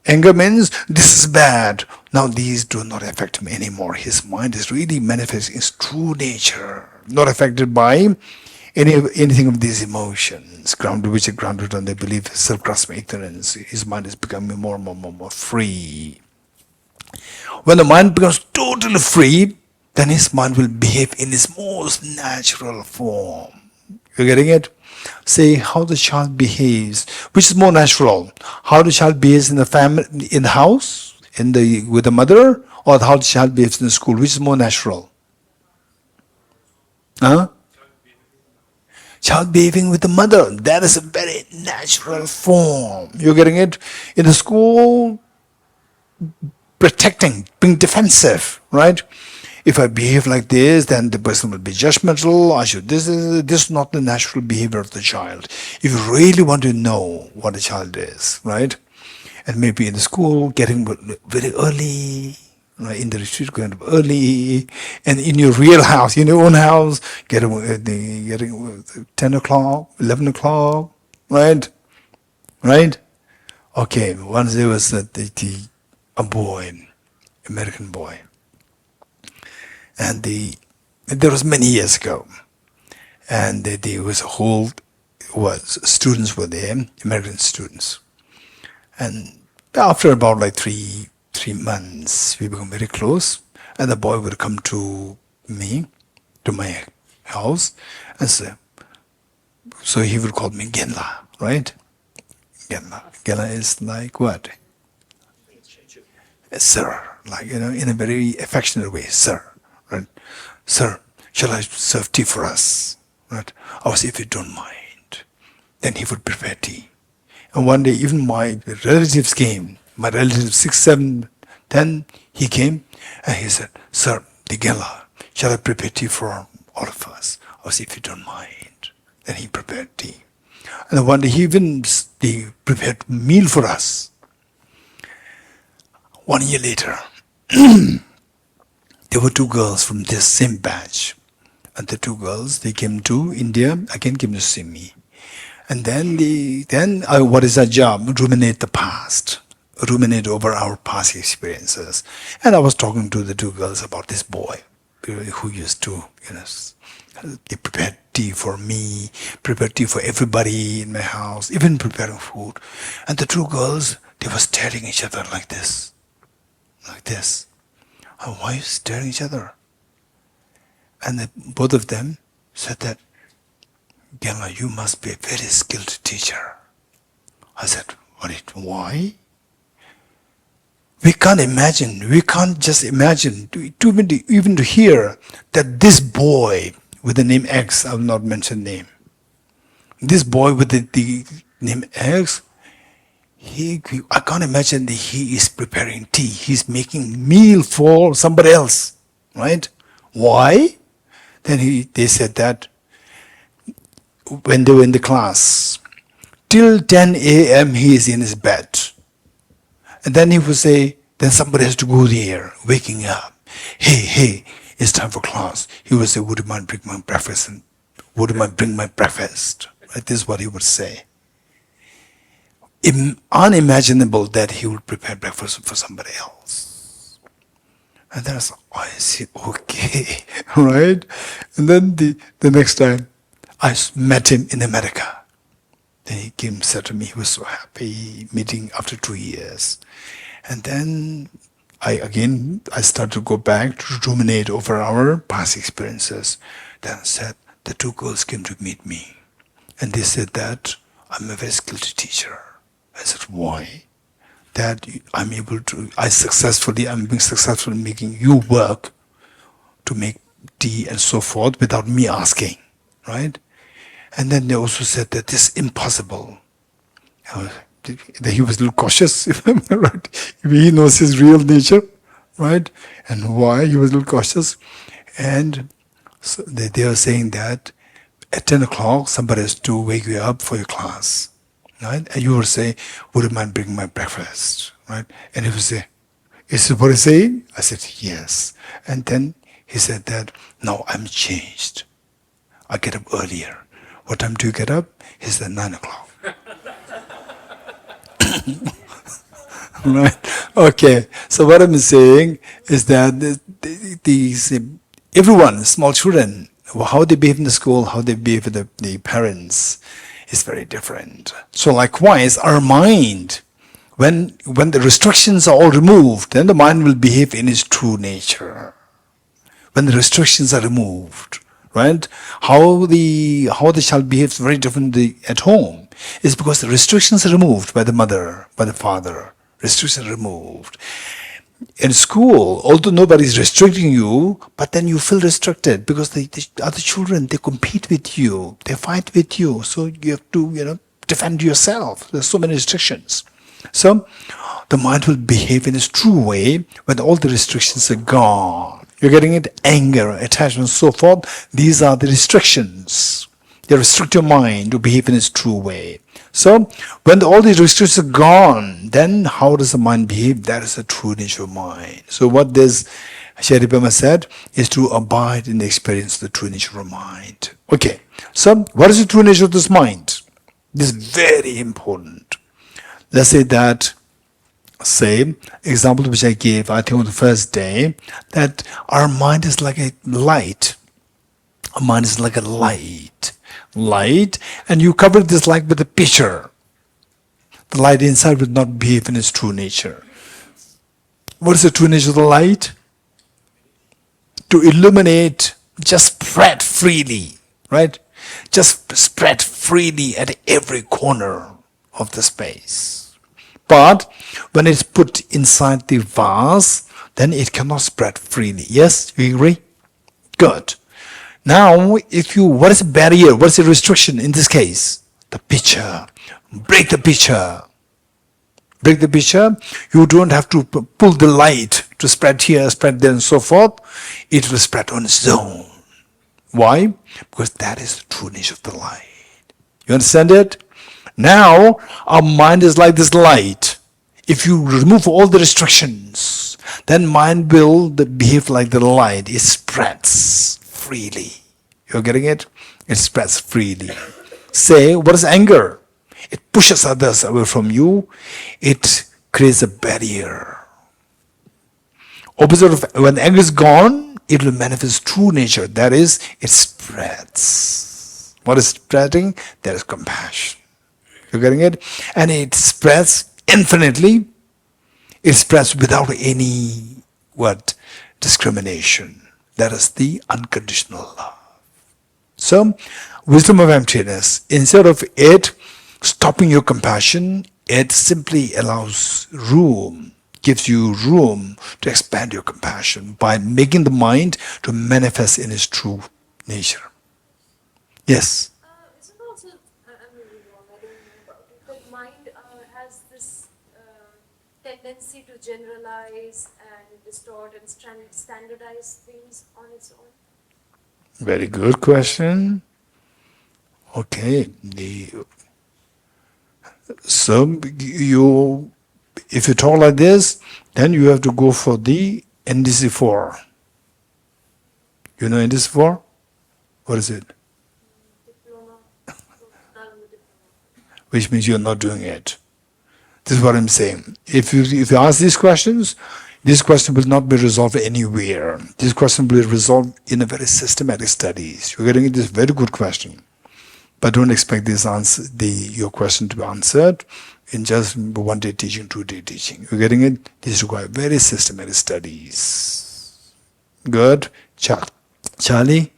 Speaker 1: Anger means, this is bad. Now these do not affect him anymore. His mind is really manifesting his true nature, not affected by anything of these emotions, which are grounded on the belief, self-grasping ignorance. His mind is becoming more and more free. When the mind becomes totally free, then his mind will behave in its most natural form. You getting it? Say how the child behaves, which is more natural. How the child behaves in the family, in the house, with the mother, or how the child behaves in the school, which is more natural? Huh? Child behaving with the mother, that is a very natural form. You're getting it? In the school, protecting, being defensive, right? If I behave like this, then the person will be judgmental. This is not the natural behavior of the child. If you really want to know what a child is, right? And maybe in the school, getting very early, right? In the retreat, going early, and in your real house, in your own house, getting 10 o'clock, 11 o'clock, right? Right? Okay, once there was a boy, American boy. And there was many years ago, and there was students were there, American students, and after about like three months, we became very close, and the boy would come to me, to my house, and say, so he would call me Genla, right? Genla is like what? Sir, like, in a very affectionate way, sir. Right? Sir, shall I serve tea for us? Right? I was, if you don't mind. Then he would prepare tea. And one day, even my relatives came. My relatives, 6, 7, 10, he came and he said, Sir, the Gela, shall I prepare tea for all of us? I was, if you don't mind. Then he prepared tea. And then one day, he prepared meal for us. 1 year later, there were 2 girls from this same batch. And the 2 girls, they came to India, again came to see me. And then what is our job? Ruminate the past. Ruminate over our past experiences. And I was talking to the 2 girls about this boy who used to, they prepared tea for me, prepared tea for everybody in my house, even preparing food. And the 2 girls, they were staring each other like this. Like this. And why are you staring at each other? And both of them said that, Genla, you must be a very skilled teacher. I said, why? We can't imagine, we can't just imagine, even to hear that this boy with the name X, I will not mention name, this boy with the name X, I can't imagine that he is preparing tea, he's making meal for somebody else, right? Why? Then they said that when they were in the class, till 10 a.m. he is in his bed. And then he would say, then somebody has to go there, waking up. Hey, it's time for class. He would say, would you mind bring my breakfast? And would you mind bring my breakfast? Right? This is what he would say. Unimaginable that he would prepare breakfast for somebody else. And then I said, oh, I see, okay, right? And then the next time, I met him in America. Then he came and said to me, he was so happy meeting after 2 years. And then I started to go back to ruminate over our past experiences. Then I said, the two girls came to meet me. And they said that I'm a very skilled teacher. I said, why? That I'm being successful in making you work to make tea and so forth without me asking, right? And then they also said that this is impossible. He was a little cautious, right? He knows his real nature, right? And why he was a little cautious. And so they were saying that at 10 o'clock, somebody has to wake you up for your class, right? And you would say, would you mind bringing my breakfast, right? And he would say, is this what he's saying? I said, yes. And then he said that, no, I'm changed. I get up earlier. What time do you get up? He said 9 o'clock. Right? Okay. So what I'm saying is that everyone, small children, how they behave in the school, how they behave with the parents is very different. So likewise, our mind, when the restrictions are all removed, then the mind will behave in its true nature. When the restrictions are removed, right? How the child behaves very differently at home is because the restrictions are removed by the mother, by the father. Restrictions are removed. In school, although nobody is restricting you, but then you feel restricted because the other children, they compete with you, they fight with you, so you have to, defend yourself. There's so many restrictions. So the mind will behave in its true way when all the restrictions are gone. You're getting it? Anger, attachment, so forth. These are the restrictions. They restrict your mind to behave in its true way. So, when all these restrictions are gone, then how does the mind behave? That is the true nature of mind. So, what this Sheripama said is to abide in the experience of the true nature of mind. Okay, so what is the true nature of this mind? This is very important. Let's say that, example which I gave, I think on the first day, that our mind is like a light. Our mind is like a light, and you cover this light with a pitcher. The light inside will not behave in its true nature. What is the true nature of the light? To illuminate, just spread freely, right? Just spread freely at every corner of the space. But when it's put inside the vase, then it cannot spread freely. Yes, you agree? Good. Now, what is the barrier? What is the restriction in this case? The pitcher. Break the pitcher. Break the pitcher. You don't have to pull the light to spread here, spread there, and so forth. It will spread on its own. Why? Because that is the true nature of the light. You understand it? Now, our mind is like this light. If you remove all the restrictions, then mind will behave like the light. It spreads freely. You're getting it? It spreads freely. Say, what is anger? It pushes others away from you. It creates a barrier. Opposite of when anger is gone, it will manifest true nature. That is, it spreads. What is spreading? There is compassion. You're getting it? And it spreads infinitely. It spreads without any discrimination. That is the unconditional love. So, wisdom of emptiness, instead of it stopping your compassion, it simply allows room gives you room to expand your compassion by making the mind to manifest in its true nature. Yes?
Speaker 2: Isn't also, I may be wrong, I don't know about it, that mind has this tendency to generalize and distort and standardize things on its own?
Speaker 1: Very good question. Okay. So you, if you talk like this, then you have to go for the NDC4. You know NDC4? What is it?
Speaker 2: Diploma, professional diploma.
Speaker 1: Which means you're not doing it. This is what I'm saying. If you ask these questions, this question will not be resolved anywhere. This question will be resolved in a very systematic studies. You're getting it? This very good question. But don't expect this answer, your question to be answered in just 1 day teaching, 2 day teaching. You're getting it? This requires very systematic studies. Good? Charlie?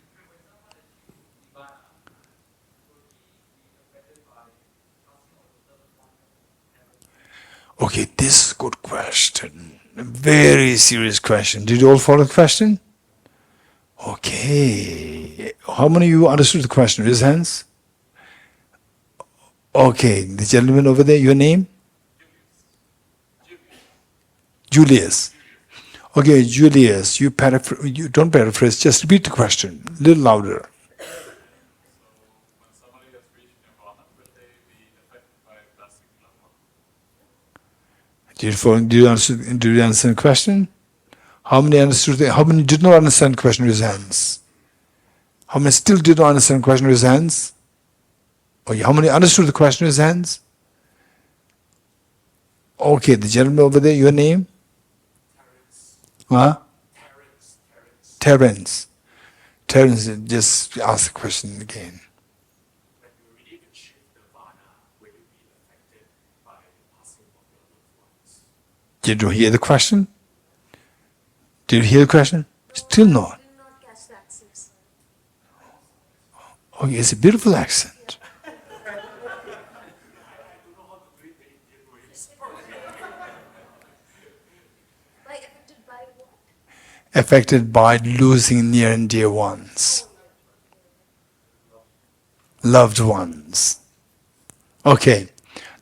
Speaker 1: Okay, this is a good question. A very serious question. Did you all follow the question? Okay. How many of you understood the question? Raise hands. Okay, the gentleman over there, your name? Julius. Okay, Julius, you don't paraphrase, just repeat the question a little louder.
Speaker 3: When somebody has reached nirvana, will they be affected by plastic Lama?
Speaker 1: Did you understand the question? How many understood? How many did not understand the question? Raise hands. How many still did not understand the question? Raise hands. Okay, how many understood the question? Raise hands. Okay, the gentleman over there, your name? Huh? Terence. Terence, just ask the question again.
Speaker 3: When you really achieve nirvana, will you be affected by the passing of your loved ones?
Speaker 1: Did you hear the question? Did you hear the question? Still not.
Speaker 2: I did not catch the accent, sir.
Speaker 1: Okay, it's a beautiful accent.
Speaker 2: Affected by what?
Speaker 1: Affected by losing near and dear ones. Loved ones. Okay,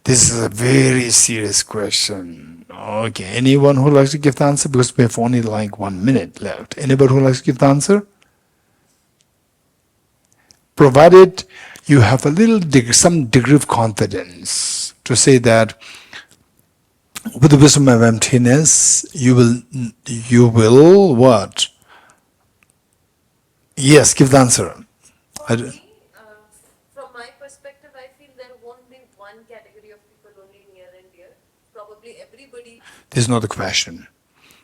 Speaker 1: this is a very serious question. Okay, anyone who likes to give the answer? Because we have only like 1 minute left. Anybody who likes to give the answer? Provided you have a little some degree of confidence to say that with the wisdom of emptiness, you will what? Yes, give the answer.
Speaker 2: For me, from my perspective, I feel there won't be one category of people only near and dear. Probably everybody.
Speaker 1: This is not the question.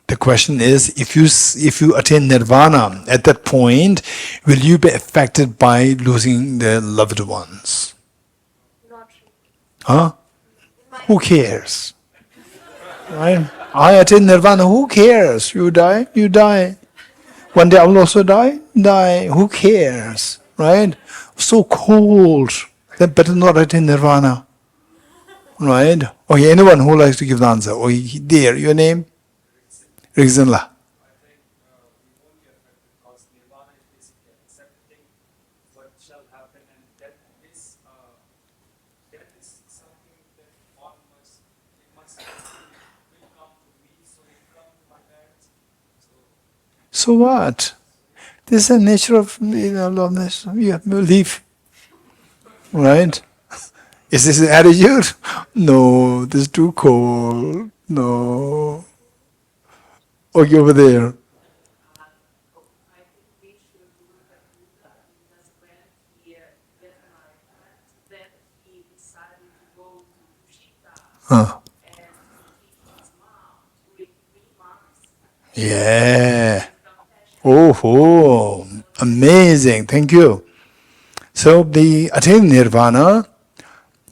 Speaker 1: The question is, if you attain nirvana at that point, will you be affected by losing the loved ones?
Speaker 2: Not really.
Speaker 1: Huh? Who cares? Right? I attain nirvana. Who cares? You die. You die. One day I will also die. Die. Who cares? Right? So cold. Then better not attain nirvana. Right? Okay, anyone who likes to give the answer. Oh, there, your name? Rizanla.
Speaker 7: I think we won't get affected because nirvana is basically accepting what shall happen, and that is something that one must, it must will come to me, so it come to my parents.
Speaker 1: So what? This is the nature of loveness. You have to leave. Right? Is this an attitude? No, this is too cold. No. Okay, over there.
Speaker 5: I think we should look at Buddha because when he left my heart, then he decided to go to Kushita
Speaker 1: Huh.
Speaker 5: and to teach his mom during 3 months.
Speaker 1: Yeah.
Speaker 5: Compassion.
Speaker 1: Oh, amazing. Thank you. So the attaining nirvana,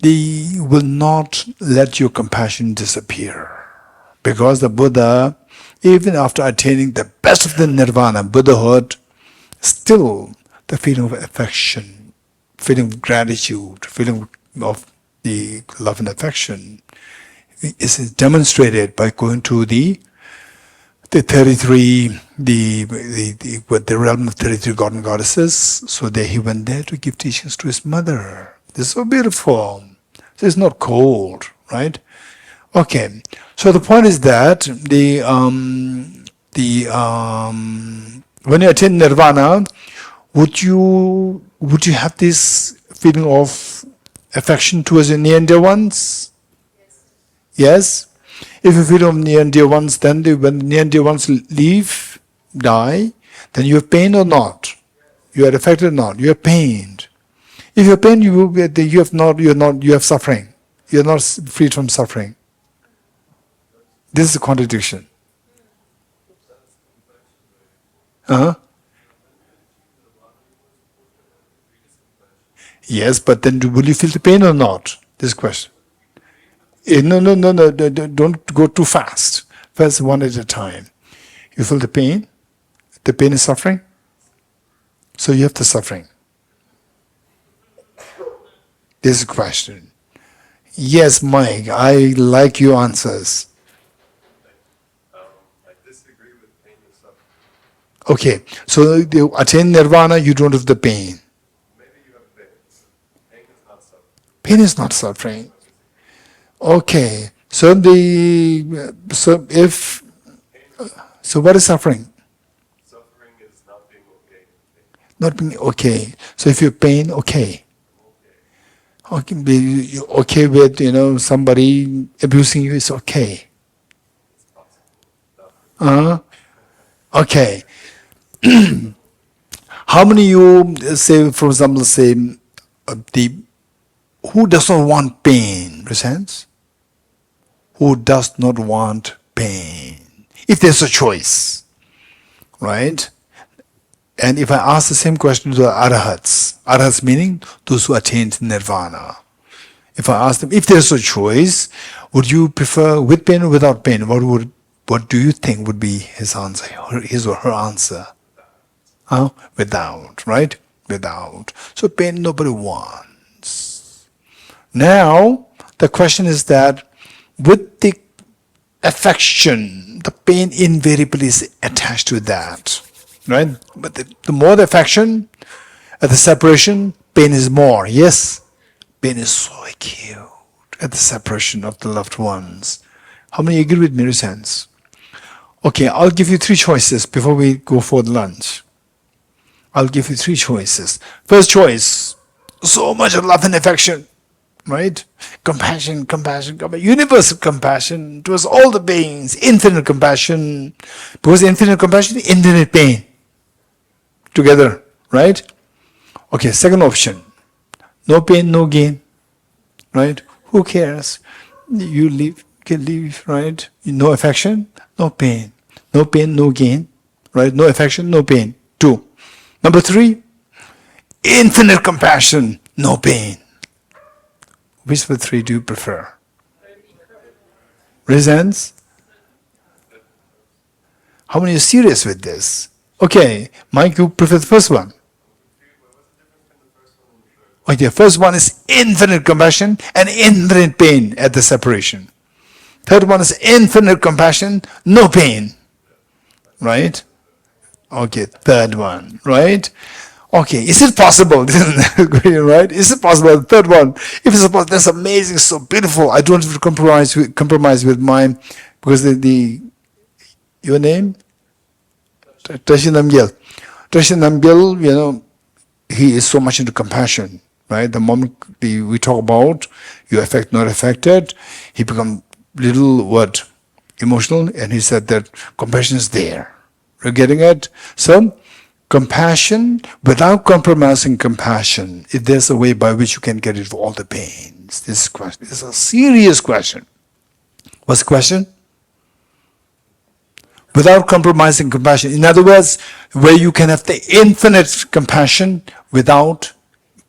Speaker 1: they will not let your compassion disappear. Because the Buddha, even after attaining the best of the nirvana, Buddhahood, still the feeling of affection, feeling of gratitude, feeling of the love and affection It's demonstrated by going to the 33, with the realm of 33 god and goddesses. So there he went there to give teachings to his mother. This is so beautiful. So it's not cold, right? Okay. So the point is that when you attain nirvana, would you have this feeling of affection towards your near and dear ones? Yes. If you feel of near and dear ones, then when near and dear ones leave, die, then you have pain or not? You are affected or not? You are pained. If you're pained, you have suffering. You are not freed from suffering. This is a contradiction. Uh-huh. Yes, but then will you feel the pain or not? This question. No, don't go too fast. First, one at a time. You feel the pain? The pain is suffering? So you have the suffering. This is a question. Yes, Mike, I like your answers.
Speaker 6: I disagree with pain and suffering.
Speaker 1: Okay, so you attain nirvana, you don't have the pain.
Speaker 6: Maybe you have pain. Pain is not suffering.
Speaker 1: Pain is not suffering. Okay, so what is suffering?
Speaker 6: Suffering is not being okay with pain.
Speaker 1: Not being okay. So if you're pain, okay. Okay, be okay with somebody abusing you is okay. Okay. How many you say, for example, the who does not want pain? Presents? Who does not want pain? If there's a choice, right? And if I ask the same question to the arahats meaning those who attained nirvana. If I ask them, if there's a choice, would you prefer with pain or without pain? What do you think would be his answer, his or her answer? Without, right? Without. So pain nobody wants. Now, the question is that with the affection, the pain invariably is attached to that, right? But the more the affection, at the separation, pain is more. Yes, pain is so acute at the separation of the loved ones. How many agree with me, sense? Okay, I'll give you three choices before we go for the lunch. I'll give you three choices. First choice, so much love and affection, right? Compassion, universal compassion towards all the beings, infinite compassion. Because infinite compassion, infinite pain. Together, right? Okay, second option, no pain, no gain, right? Who cares? You can leave, right? No affection, no pain. No pain, no gain, right? No affection, no pain. 2. Number 3, infinite compassion, no pain. Which of the 3 do you prefer? Resents? How many are serious with this? Okay, Mike, you prefer the first one. Okay, the first one is infinite compassion and infinite pain at the separation. Third one is infinite compassion, no pain. Right? Okay, third one, right? Okay, is it possible? Right? Is it possible? The third one, if it's possible, that's amazing, so beautiful. I don't have to compromise with mine because your name? Tashi Namgyal. Tashi Namgyal, he is so much into compassion, right? The moment we talk about you affect, not affected, he becomes little emotional, and he said that compassion is there. You're getting it? So, compassion, without compromising compassion, if there's a way by which you can get rid of all the pains. This is a serious question. What's the question? Without compromising compassion. In other words, where you can have the infinite compassion without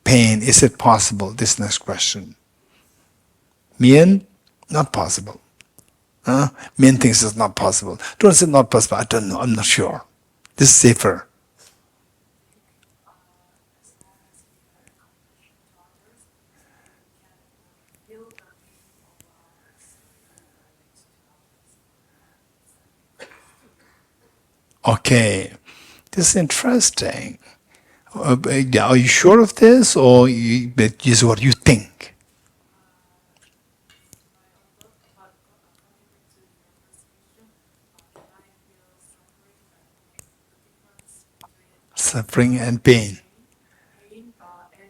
Speaker 1: pain. Is it possible? This next question. Mien? Not possible. Mien thinks it's not possible. Don't say not possible. I don't know. I'm not sure. This is safer. Okay, this is interesting. Are you sure of this, or this is what you think? Suffering and pain.
Speaker 5: Pain, anyone can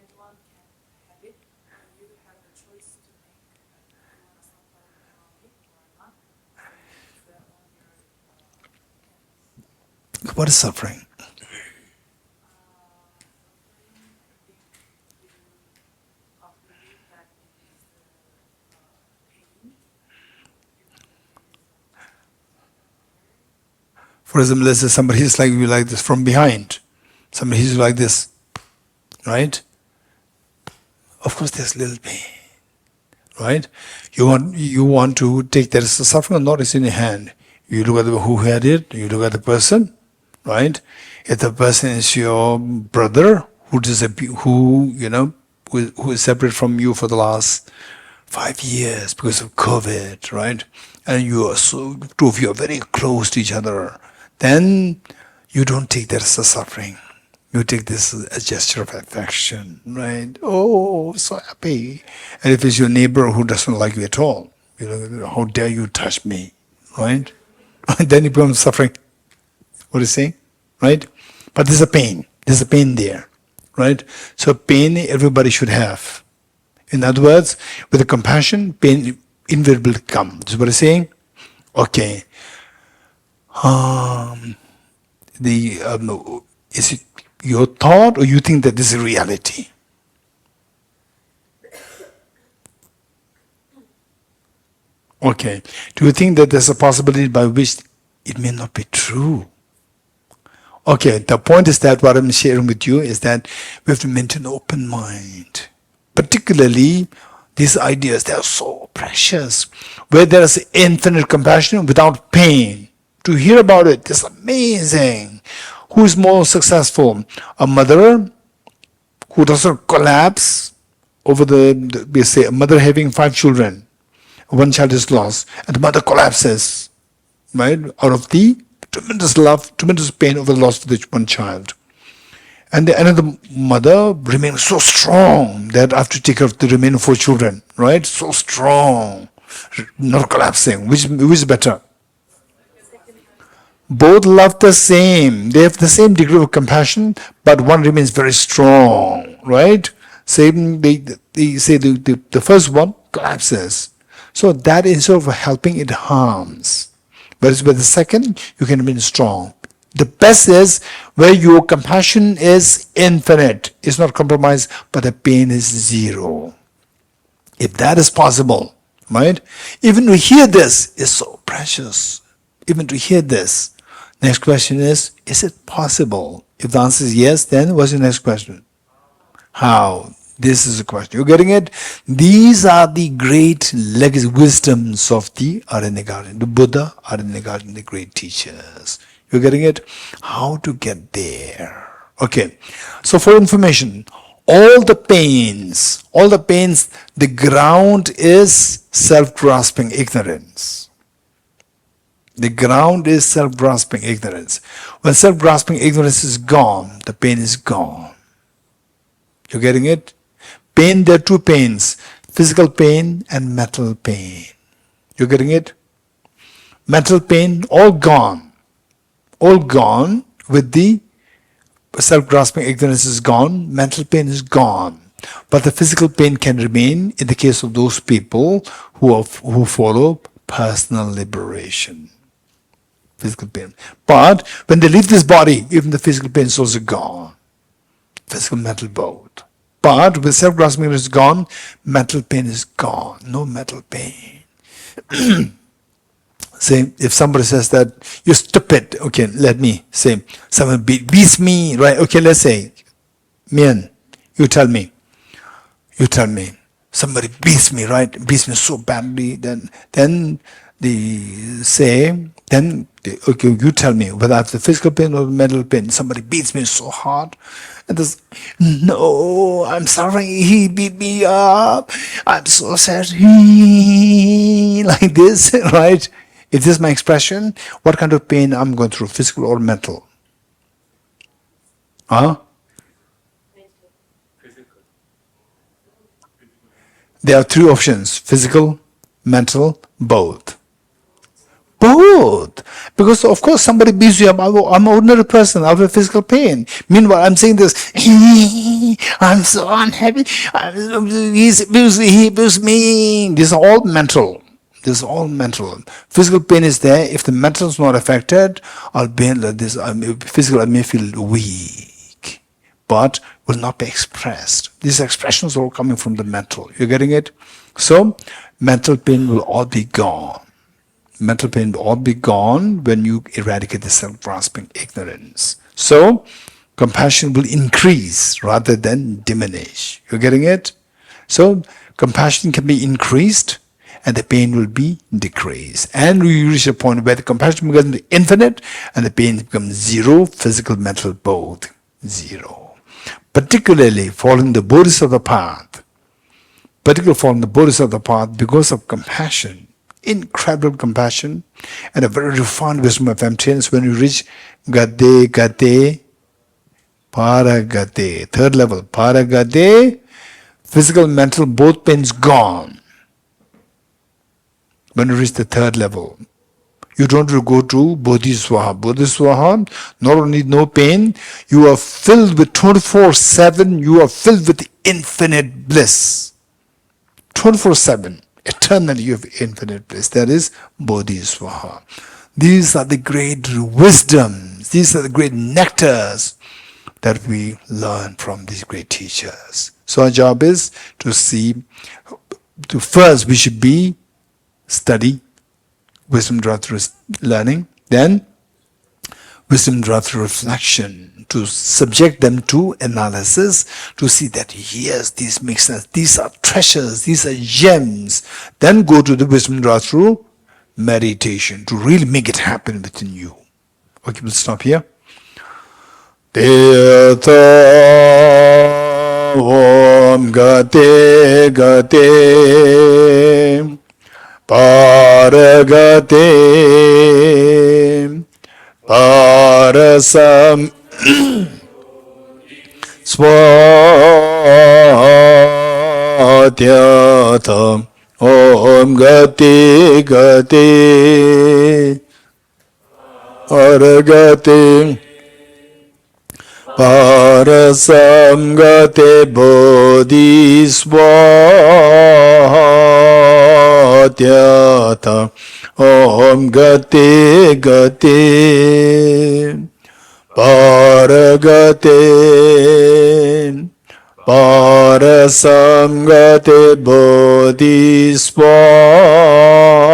Speaker 5: have it, and you have the choice to make if you want to suffer from it or not. So it's on your hands.
Speaker 1: What is suffering?
Speaker 5: Suffering, I think you believe that it is pain,
Speaker 1: For example, let's say somebody is like you like this from behind. Somebody is like this, right? Of course, there's little pain, right? You want to take that as a suffering or not? It's in your hand. You look at who had it. You look at the person, right? If the person is your brother who who is separate from you for the last 5 years because of COVID, right? And two of you are very close to each other, then you don't take that as a suffering. You take this as a gesture of affection, right? Oh, so happy. And if it's your neighbor who doesn't like you at all, how dare you touch me, right? Then you become suffering. What is saying, right? But there's a pain. There's a pain there, right? So pain everybody should have. In other words, with the compassion, pain invariably comes. This is what I'm saying. Okay. Is it your thought, or you think that this is reality? Okay. Do you think that there's a possibility by which it may not be true? Okay. The point is that what I'm sharing with you is that we have to maintain an open mind. Particularly, these ideas, they are so precious. Where there is infinite compassion without pain. To hear about it is amazing. Who is more successful? A mother who doesn't collapse over we say, a mother having 5 children. One child is lost, and the mother collapses, right? Out of the tremendous love, tremendous pain over the loss of the one child. And another mother remains so strong that I have to take care of the remaining 4 children, right? So strong, not collapsing. Which is better? Both love the same. They have the same degree of compassion, but one remains very strong, right? Same, they say the first one collapses. So that instead of helping, it harms. Whereas with the second, you can remain strong. The best is where your compassion is infinite, it's not compromised, but the pain is zero. If that is possible, right? Even to hear this is so precious. Even to hear this. Next question is it possible? If the answer is yes, then what's the next question? How? This is the question. You're getting it? These are the great legacy wisdoms of the Arya Nagarjuna, the Buddha, Arya Nagarjuna, the great teachers. You're getting it? How to get there. Okay. So for information, all the pains, the ground is self-grasping ignorance. The ground is self-grasping ignorance. When self-grasping ignorance is gone, the pain is gone. You're getting it? Pain, there are 2 pains, physical pain and mental pain. You're getting it? Mental pain, all gone. All gone with the self-grasping ignorance is gone, mental pain is gone. But the physical pain can remain in the case of those people who follow personal liberation. Physical pain. But when they leave this body, even the physical pain is also gone. Physical, mental, both. But with self-grasping ignorance is gone, mental pain is gone. No mental pain. Say, if somebody says that, you're stupid, okay, let me say, someone beats me, right? Okay, let's say, Mian, you tell me, somebody beats me, right? Beats me so badly, then they say, okay, you tell me whether I have the physical pain or the mental pain. Somebody beats me so hard, and this, no, I'm sorry, he beat me up, I'm so sad, like this, right? If this is my expression, what kind of pain I'm going through, physical or mental? Huh?
Speaker 6: Physical.
Speaker 1: There are three options: physical, mental, both. Both. Because of course somebody beats you up. I'm an ordinary person. I have a physical pain. Meanwhile, I'm saying this. I'm so unhappy. He abused me. This is all mental. This is all mental. Physical pain is there. If the mental is not affected, I'll be like this. Physical, I may feel weak, but will not be expressed. These expressions are all coming from the mental. You're getting it? So, mental pain will all be gone. Mental pain will all be gone when you eradicate the self-grasping ignorance. So, compassion will increase rather than diminish. You're getting it? So, compassion can be increased and the pain will be decreased. And we reach a point where the compassion becomes infinite and the pain becomes zero, physical, mental, both zero. Particularly following the Bodhisattva path, because of compassion, incredible compassion, and a very refined wisdom of emptiness. When you reach Gate, Paragate, third level, Paragate, physical, mental, both pains gone. When you reach the third level, you don't have to go to Bodhiswaha. Bodhiswaha, not only no pain, you are filled with 24/7, you are filled with infinite bliss. 24/7, eternally you have infinite bliss. That is Bodhiswaha. These are the great wisdoms, these are the great nectars that we learn from these great teachers. So our job is to first we should be study wisdom drawn through learning, then wisdom drawn through reflection, to subject them to analysis, to see that yes, these make sense, these are treasures, these are gems. Then go to the wisdom drawn through meditation, to really make it happen within you. Okay, we'll stop here. Tirtha Om Gate Gate Paragate Parasam Swatyata Om Gati Gati Paragate Parasam Gate Bodhiswatyata Om Gate Gate Paragate Parasam Gate Bodhiswatyata